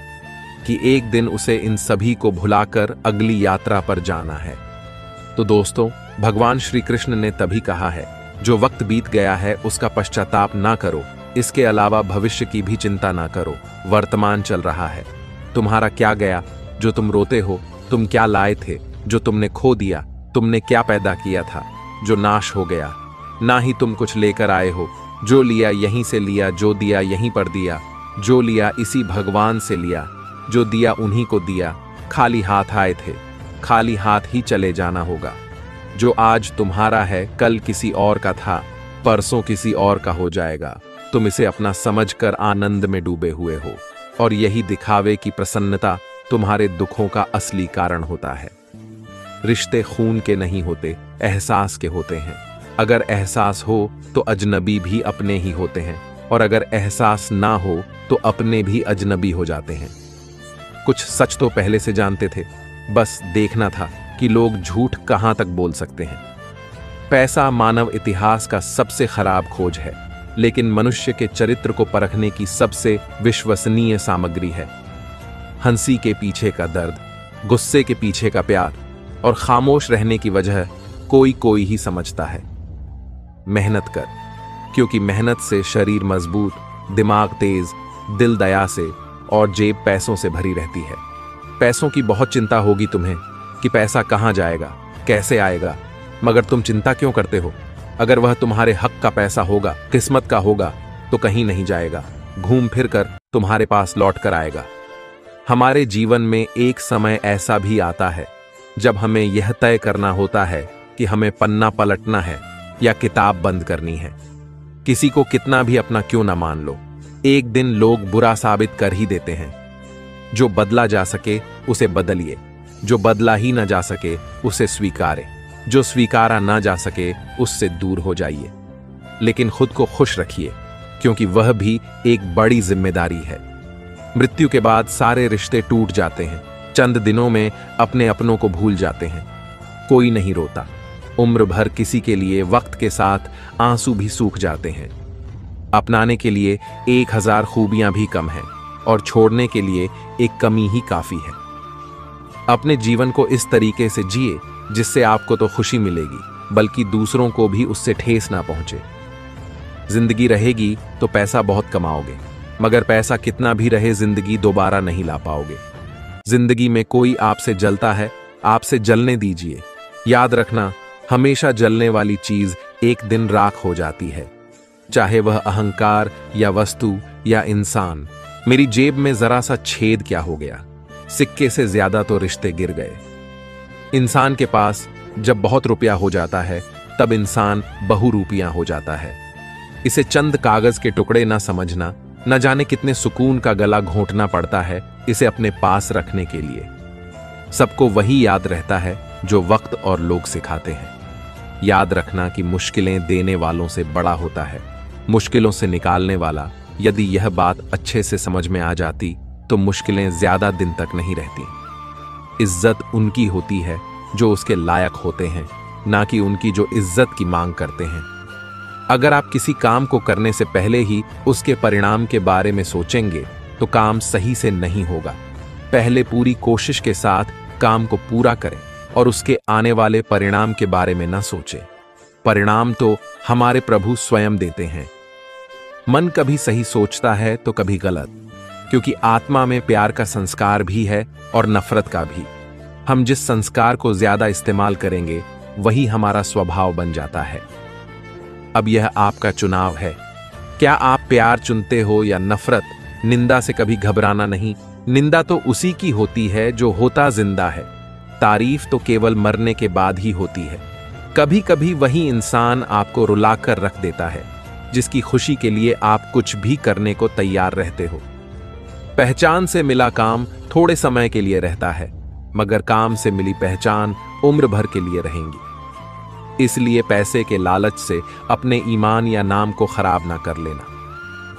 कि एक दिन उसे इन सभी को भुलाकर अगली यात्रा पर जाना है। तो दोस्तों, भगवान श्री कृष्ण ने तभी कहा है, जो वक्त बीत गया है उसका पश्चाताप ना करो, इसके अलावा भविष्य की भी चिंता ना करो। वर्तमान चल रहा है, तुम्हारा क्या गया जो तुम रोते हो? तुम क्या लाए थे जो तुमने खो दिया? तुमने क्या पैदा किया था जो नाश हो गया? ना ही तुम कुछ लेकर आए हो, जो लिया यहीं से लिया, जो दिया यहीं पर दिया, जो लिया इसी भगवान से लिया, जो दिया उन्हीं को दिया। खाली हाथ आए थे, खाली हाथ ही चले जाना होगा। जो आज तुम्हारा है कल किसी और का था, परसों किसी और का हो जाएगा। तुम इसे अपना समझकर आनंद में डूबे हुए हो, और यही दिखावे की प्रसन्नता तुम्हारे दुखों का असली कारण होता है। रिश्ते खून के नहीं होते, एहसास के होते हैं। अगर एहसास हो तो अजनबी भी अपने ही होते हैं, और अगर एहसास ना हो तो अपने भी अजनबी हो जाते हैं। कुछ सच तो पहले से जानते थे, बस देखना था कि लोग झूठ कहां तक बोल सकते हैं। पैसा मानव इतिहास का सबसे खराब खोज है, लेकिन मनुष्य के चरित्र को परखने की सबसे विश्वसनीय सामग्री है। हंसी के पीछे का दर्द, गुस्से के पीछे का प्यार और खामोश रहने की वजह कोई कोई ही समझता है। मेहनत कर, क्योंकि मेहनत से शरीर मजबूत, दिमाग तेज, दिल दया से और जेब पैसों से भरी रहती है। पैसों की बहुत चिंता होगी तुम्हें कि पैसा कहां जाएगा, कैसे आएगा, मगर तुम चिंता क्यों करते हो? अगर वह तुम्हारे हक का पैसा होगा, किस्मत का होगा, तो कहीं नहीं जाएगा, घूम फिर कर तुम्हारे पास लौट कर आएगा। हमारे जीवन में एक समय ऐसा भी आता है जब हमें यह तय करना होता है कि हमें पन्ना पलटना है या किताब बंद करनी है। किसी को कितना भी अपना क्यों ना मान लो, एक दिन लोग बुरा साबित कर ही देते हैं। जो बदला जा सके उसे बदलिए, जो बदला ही ना जा सके उसे स्वीकारे, जो स्वीकारा ना जा सके उससे दूर हो जाइए। लेकिन खुद को खुश रखिए, क्योंकि वह भी एक बड़ी जिम्मेदारी है। मृत्यु के बाद सारे रिश्ते टूट जाते हैं, चंद दिनों में अपने अपनों को भूल जाते हैं। कोई नहीं रोता, उम्र भर किसी के लिए वक्त के साथ आंसू भी सूख जाते हैं। अपनाने के लिए 1000 खूबियां भी कम हैं और छोड़ने के लिए एक कमी ही काफी है। अपने जीवन को इस तरीके से जिए जिससे आपको तो खुशी मिलेगी, बल्कि दूसरों को भी उससे ठेस ना पहुंचे। जिंदगी रहेगी तो पैसा बहुत कमाओगे, मगर पैसा कितना भी रहे जिंदगी दोबारा नहीं ला पाओगे। जिंदगी में कोई आपसे जलता है, आपसे जलने दीजिए। याद रखना, हमेशा जलने वाली चीज एक दिन राख हो जाती है, चाहे वह अहंकार या वस्तु या इंसान। मेरी जेब में जरा सा छेद क्या हो गया, सिक्के से ज्यादा तो रिश्ते गिर गए। इंसान के पास जब बहुत रुपया हो जाता है तब इंसान बहुरूपिया हो जाता है। इसे चंद कागज के टुकड़े ना समझना, न जाने कितने सुकून का गला घोंटना पड़ता है इसे अपने पास रखने के लिए। सबको वही याद रहता है जो वक्त और लोग सिखाते हैं। याद रखना कि मुश्किलें देने वालों से बड़ा होता है, मुश्किलों से निकालने वाला। यदि यह बात अच्छे से समझ में आ जाती तो मुश्किलें ज्यादा दिन तक नहीं रहती। इज्जत उनकी होती है जो उसके लायक होते हैं, ना कि उनकी जो इज्जत की मांग करते हैं। अगर आप किसी काम को करने से पहले ही उसके परिणाम के बारे में सोचेंगे तो काम सही से नहीं होगा। पहले पूरी कोशिश के साथ काम को पूरा करें और उसके आने वाले परिणाम के बारे में न सोचें। परिणाम तो हमारे प्रभु स्वयं देते हैं। मन कभी सही सोचता है तो कभी गलत, क्योंकि आत्मा में प्यार का संस्कार भी है और नफरत का भी। हम जिस संस्कार को ज्यादा इस्तेमाल करेंगे वही हमारा स्वभाव बन जाता है। अब यह आपका चुनाव है, क्या आप प्यार चुनते हो या नफरत। निंदा से कभी घबराना नहीं, निंदा तो उसी की होती है जो होता जिंदा है। तारीफ तो केवल मरने के बाद ही होती है। कभी कभी वही इंसान आपको रुलाकर रख देता है जिसकी खुशी के लिए आप कुछ भी करने को तैयार रहते हो। पहचान से मिला काम थोड़े समय के लिए रहता है, मगर काम से मिली पहचान उम्र भर के लिए रहेंगी। इसलिए पैसे के लालच से अपने ईमान या नाम को खराब ना कर लेना।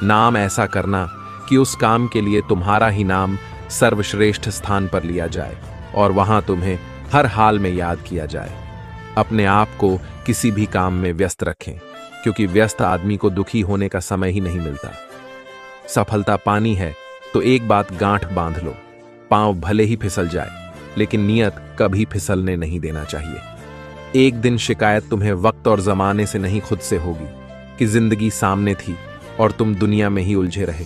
नाम ऐसा करना कि उस काम के लिए तुम्हारा ही नाम सर्वश्रेष्ठ स्थान पर लिया जाए और वहां तुम्हें हर हाल में याद किया जाए। अपने आप को किसी भी काम में व्यस्त रखें, क्योंकि व्यस्त आदमी को दुखी होने का समय ही नहीं मिलता। सफलता पानी है तो एक बात गांठ बांध लो, पांव भले ही फिसल जाए लेकिन नियत कभी फिसलने नहीं देना चाहिए। एक दिन शिकायत तुम्हें वक्त और जमाने से नहीं खुद से होगी कि जिंदगी सामने थी और तुम दुनिया में ही उलझे रहे।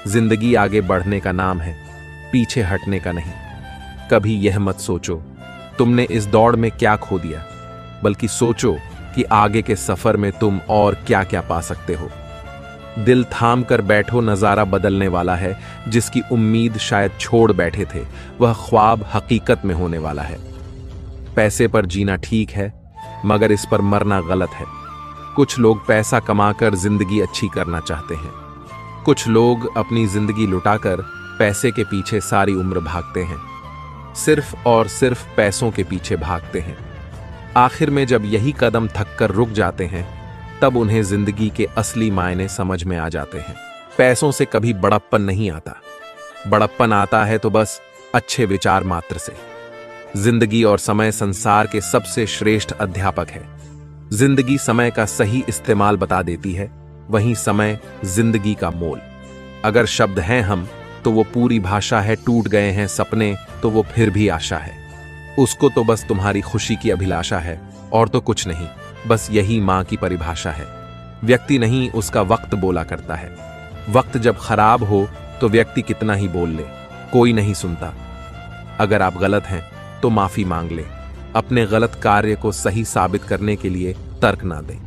जिंदगी आगे बढ़ने का नाम है, पीछे हटने का नहीं। कभी यह मत सोचो तुमने इस दौड़ में क्या खो दिया, बल्कि सोचो कि आगे के सफर में तुम और क्या क्या पा सकते हो। दिल थाम कर बैठो, नजारा बदलने वाला है। जिसकी उम्मीद शायद छोड़ बैठे थे वह ख्वाब हकीकत में होने वाला है। पैसे पर जीना ठीक है, मगर इस पर मरना गलत है। कुछ लोग पैसा कमाकर जिंदगी अच्छी करना चाहते हैं, कुछ लोग अपनी जिंदगी लुटाकर पैसे के पीछे सारी उम्र भागते हैं। सिर्फ और सिर्फ पैसों के पीछे भागते हैं। आखिर में जब यही कदम थक कर रुक जाते हैं तब उन्हें जिंदगी के असली मायने समझ में आ जाते हैं। पैसों से कभी बड़प्पन नहीं आता, बड़प्पन आता है तो बस अच्छे विचार मात्र से। जिंदगी और समय संसार के सबसे श्रेष्ठ अध्यापक है। जिंदगी समय का सही इस्तेमाल बता देती है, वहीं समय जिंदगी का मोल। अगर शब्द हैं हम तो वो पूरी भाषा है, टूट गए हैं सपने तो वो फिर भी आशा है। उसको तो बस तुम्हारी खुशी की अभिलाषा है और तो कुछ नहीं, बस यही मां की परिभाषा है। व्यक्ति नहीं उसका वक्त बोला करता है। वक्त जब खराब हो तो व्यक्ति कितना ही बोल ले, कोई नहीं सुनता। अगर आप गलत हैं तो माफी मांग ले, अपने गलत कार्य को सही साबित करने के लिए तर्क ना दें।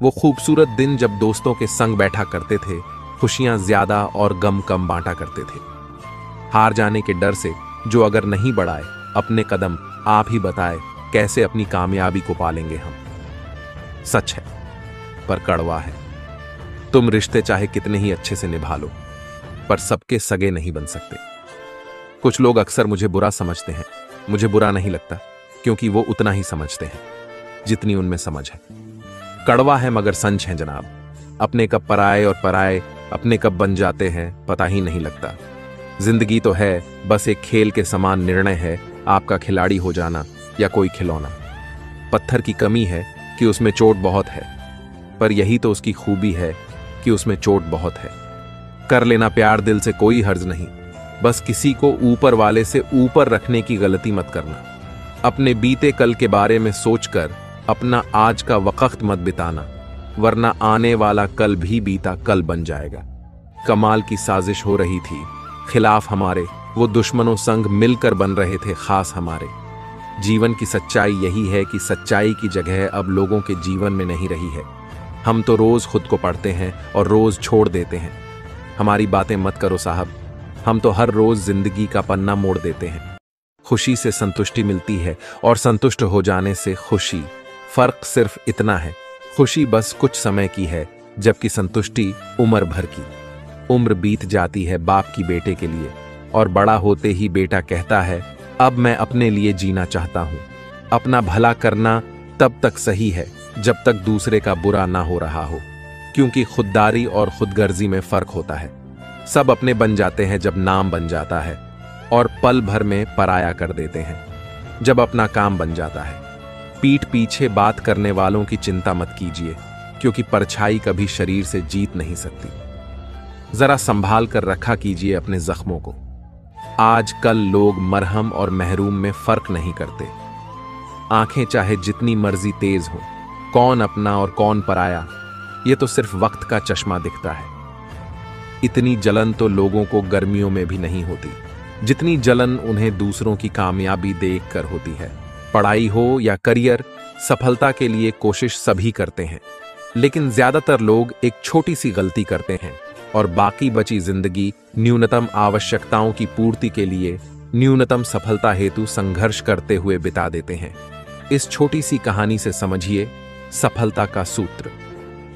वो खूबसूरत दिन जब दोस्तों के संग बैठा करते थे, खुशियां ज्यादा और गम कम बांटा करते थे। हार जाने के डर से जो अगर नहीं बढ़ाए अपने कदम, आप ही बताए कैसे अपनी कामयाबी को पालेंगे हम। सच है पर कड़वा है। तुम रिश्ते चाहे कितने ही अच्छे से निभा लो, पर सबके सगे नहीं बन सकते। कुछ लोग अक्सर मुझे बुरा समझते हैं। मुझे बुरा नहीं लगता, क्योंकि वो उतना ही समझते हैं जितनी उनमें समझ है। कड़वा है मगर सच है जनाब। अपने कब पराए और पराए अपने कब बन जाते हैं पता ही नहीं लगता। जिंदगी तो है बस एक खेल के समान निर्णय है आपका खिलाड़ी हो जाना या कोई खिलौना। पत्थर की कमी है कि उसमें चोट बहुत है, पर यही तो उसकी खूबी है कि उसमें चोट बहुत है। कर लेना प्यार दिल से कोई हर्ज नहीं, बस किसी को ऊपर वाले से ऊपर रखने की गलती मत करना। अपने बीते कल के बारे में सोचकर अपना आज का वक्त मत बिताना, वरना आने वाला कल भी बीता कल बन जाएगा। कमाल की साजिश हो रही थी खिलाफ हमारे, वो दुश्मनों संग मिलकर बन रहे थे खास हमारे। जीवन की सच्चाई यही है कि सच्चाई की जगह अब लोगों के जीवन में नहीं रही है। हम तो रोज खुद को पढ़ते हैं और रोज छोड़ देते हैं। हमारी बातें मत करो साहब, हम तो हर रोज जिंदगी का पन्ना मोड़ देते हैं। खुशी से संतुष्टि मिलती है और संतुष्ट हो जाने से खुशी। फर्क सिर्फ इतना है, खुशी बस कुछ समय की है, जबकि संतुष्टि उम्र भर की। उम्र बीत जाती है बाप की बेटे के लिए, और बड़ा होते ही बेटा कहता है अब मैं अपने लिए जीना चाहता हूं। अपना भला करना तब तक सही है जब तक दूसरे का बुरा ना हो रहा हो, क्योंकि खुददारी और खुदगर्जी में फर्क होता है। सब अपने बन जाते हैं जब नाम बन जाता है, और पल भर में पराया कर देते हैं जब अपना काम बन जाता है। पीठ पीछे बात करने वालों की चिंता मत कीजिए, क्योंकि परछाई कभी शरीर से जीत नहीं सकती। जरा संभाल कर रखा कीजिए अपने जख्मों को। आजकल लोग मरहम और महरूम में फर्क नहीं करते। आंखें चाहे जितनी मर्जी तेज हो, कौन अपना और कौन पराया, ये तो सिर्फ वक्त का चश्मा दिखता है। इतनी जलन तो लोगों को गर्मियों में भी नहीं होती, जितनी जलन उन्हें दूसरों की कामयाबी देखकर होती है। पढ़ाई हो या करियर, सफलता के लिए कोशिश सभी करते हैं, लेकिन ज्यादातर लोग एक छोटी सी गलती करते हैं और बाकी बची जिंदगी न्यूनतम आवश्यकताओं की पूर्ति के लिए न्यूनतम सफलता हेतु संघर्ष करते हुए बिता देते हैं। इस छोटी सी कहानी से समझिए सफलता का सूत्र।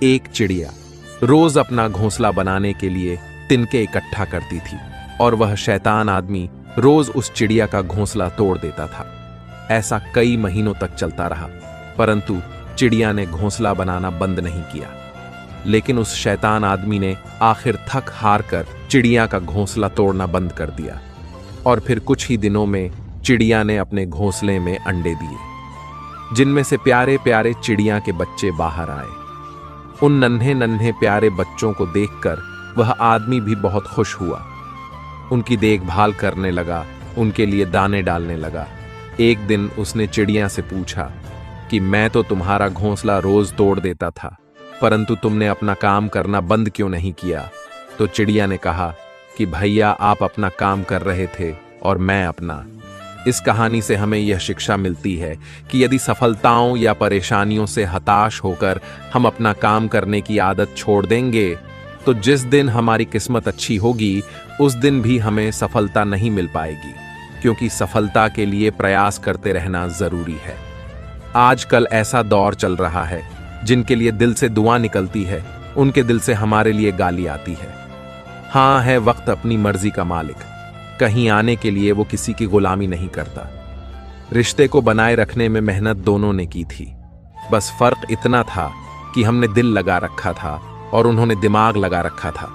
एक चिड़िया रोज अपना घोंसला बनाने के लिए तिनके इकट्ठा करती थी, और वह शैतान आदमी रोज उस चिड़िया का घोंसला तोड़ देता था। ऐसा कई महीनों तक चलता रहा, परंतु चिड़िया ने घोंसला बनाना बंद नहीं किया। लेकिन उस शैतान आदमी ने आखिर थक हार कर चिड़िया का घोंसला तोड़ना बंद कर दिया, और फिर कुछ ही दिनों में चिड़िया ने अपने घोंसले में अंडे दिए, जिनमें से प्यारे प्यारे चिड़िया के बच्चे बाहर आए। उन नन्हे नन्हे प्यारे बच्चों को देखकर वह आदमी भी बहुत खुश हुआ। उनकी देखभाल करने लगा, उनके लिए दाने डालने लगा। एक दिन उसने चिड़िया से पूछा कि मैं तो तुम्हारा घोंसला रोज तोड़ देता था, परंतु तुमने अपना काम करना बंद क्यों नहीं किया? तो चिड़िया ने कहा कि भैया आप अपना काम कर रहे थे और मैं अपना। इस कहानी से हमें यह शिक्षा मिलती है कि यदि सफलताओं या परेशानियों से हताश होकर हम अपना काम करने की आदत छोड़ देंगे, तो जिस दिन हमारी किस्मत अच्छी होगी उस दिन भी हमें सफलता नहीं मिल पाएगी, क्योंकि सफलता के लिए प्रयास करते रहना जरूरी है। आजकल ऐसा दौर चल रहा है, जिनके लिए दिल से दुआ निकलती है उनके दिल से हमारे लिए गाली आती है। हाँ, है वक्त अपनी मर्जी का मालिक, कहीं आने के लिए वो किसी की गुलामी नहीं करता। रिश्ते को बनाए रखने में मेहनत दोनों ने की थी, बस फर्क इतना था कि हमने दिल लगा रखा था और उन्होंने दिमाग लगा रखा था।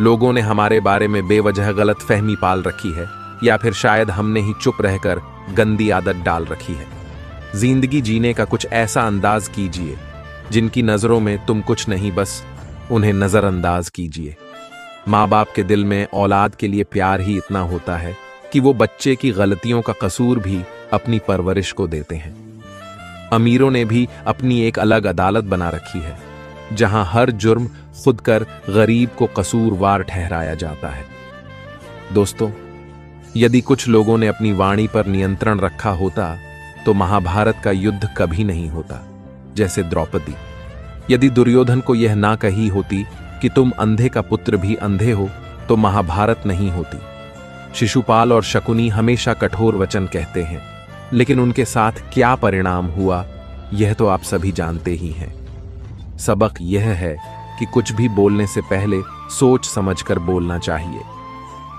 लोगों ने हमारे बारे में बेवजह गलत फहमी पाल रखी है, या फिर शायद हमने ही चुप रहकर गंदी आदत डाल रखी है। जिंदगी जीने का कुछ ऐसा अंदाज कीजिए जिनकी नजरों में तुम कुछ नहीं, बस उन्हें नजरअंदाज कीजिए। माँ बाप के दिल में औलाद के लिए प्यार ही इतना होता है कि वो बच्चे की गलतियों का कसूर भी अपनी परवरिश को देते हैं। अमीरों ने भी अपनी एक अलग अदालत बना रखी है, जहां हर जुर्म खुद कर गरीब को कसूरवार ठहराया जाता है। दोस्तों, यदि कुछ लोगों ने अपनी वाणी पर नियंत्रण रखा होता तो महाभारत का युद्ध कभी नहीं होता। जैसे द्रौपदी, यदि दुर्योधन को यह ना कही होती कि तुम अंधे का पुत्र भी अंधे हो, तो महाभारत नहीं होती। शिशुपाल और शकुनी हमेशा कठोर वचन कहते हैं, लेकिन उनके साथ क्या परिणाम हुआ यह तो आप सभी जानते ही हैं। सबक यह है कि कुछ भी बोलने से पहले सोच समझकर बोलना चाहिए।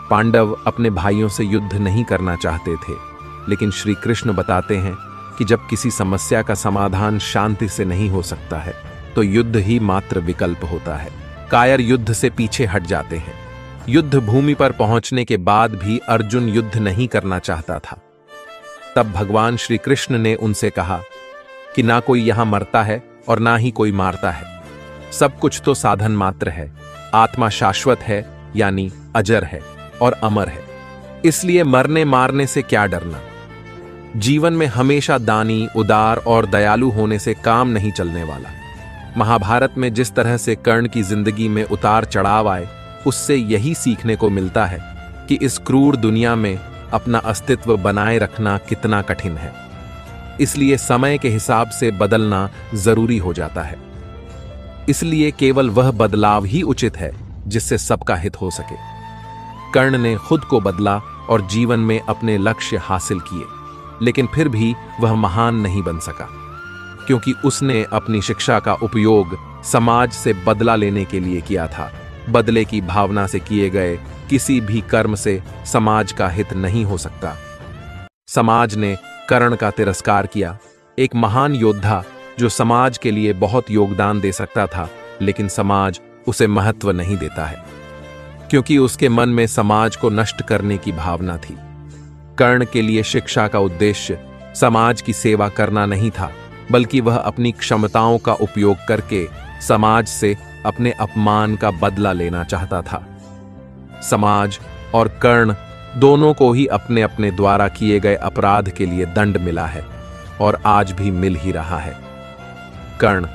पांडव अपने भाइयों से युद्ध नहीं करना चाहते थे, लेकिन श्री कृष्ण बताते हैं कि जब किसी समस्या का समाधान शांति से नहीं हो सकता है, तो युद्ध ही मात्र विकल्प होता है। कायर युद्ध से पीछे हट जाते हैं। युद्ध भूमि पर पहुंचने के बाद भी अर्जुन युद्ध नहीं करना चाहता था। तब भगवान श्री कृष्ण ने उनसे कहा कि ना कोई यहां मरता है और ना ही कोई मारता है। सब कुछ तो साधन मात्र है। आत्मा शाश्वत है, यानी अजर है और अमर है। इसलिए मरने मारने से क्या डरना। जीवन में हमेशा दानी, उदार और दयालु होने से काम नहीं चलने वाला। महाभारत में जिस तरह से कर्ण की जिंदगी में उतार चढ़ाव आए, उससे यही सीखने को मिलता है कि इस क्रूर दुनिया में अपना अस्तित्व बनाए रखना कितना कठिन है। इसलिए समय के हिसाब से बदलना जरूरी हो जाता है। इसलिए केवल वह बदलाव ही उचित है जिससे सबका हित हो सके। कर्ण ने खुद को बदला और जीवन में अपने लक्ष्य हासिल किए, लेकिन फिर भी वह महान नहीं बन सका, क्योंकि उसने अपनी शिक्षा का उपयोग समाज से बदला लेने के लिए किया था। बदले की भावना से किए गए किसी भी कर्म से समाज का हित नहीं हो सकता। समाज ने कर्ण का तिरस्कार किया, एक महान योद्धा जो समाज के लिए बहुत योगदान दे सकता था, लेकिन समाज उसे महत्व नहीं देता है, क्योंकि उसके मन में समाज को नष्ट करने की भावना थी। कर्ण के लिए शिक्षा का उद्देश्य समाज की सेवा करना नहीं था, बल्कि वह अपनी क्षमताओं का उपयोग करके समाज से अपने अपमान का बदला लेना चाहता था। समाज और कर्ण दोनों को ही अपने अपने द्वारा किए गए अपराध के लिए दंड मिला है और आज भी मिल ही रहा है। कर्ण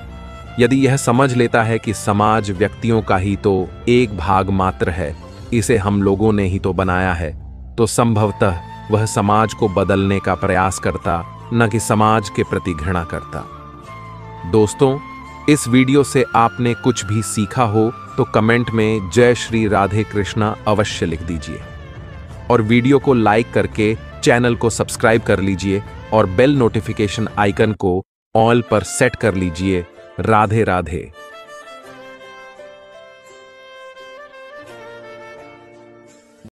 यदि यह समझ लेता है कि समाज व्यक्तियों का ही तो एक भाग मात्र है, इसे हम लोगों ने ही तो बनाया है, तो संभवतः वह समाज को बदलने का प्रयास करता, न कि समाज के प्रति घृणा करता। दोस्तों, इस वीडियो से आपने कुछ भी सीखा हो तो कमेंट में जय श्री राधे कृष्णा अवश्य लिख दीजिए और वीडियो को लाइक करके चैनल को सब्सक्राइब कर लीजिए और बेल नोटिफिकेशन आइकन को ऑल पर सेट कर लीजिए। राधे राधे।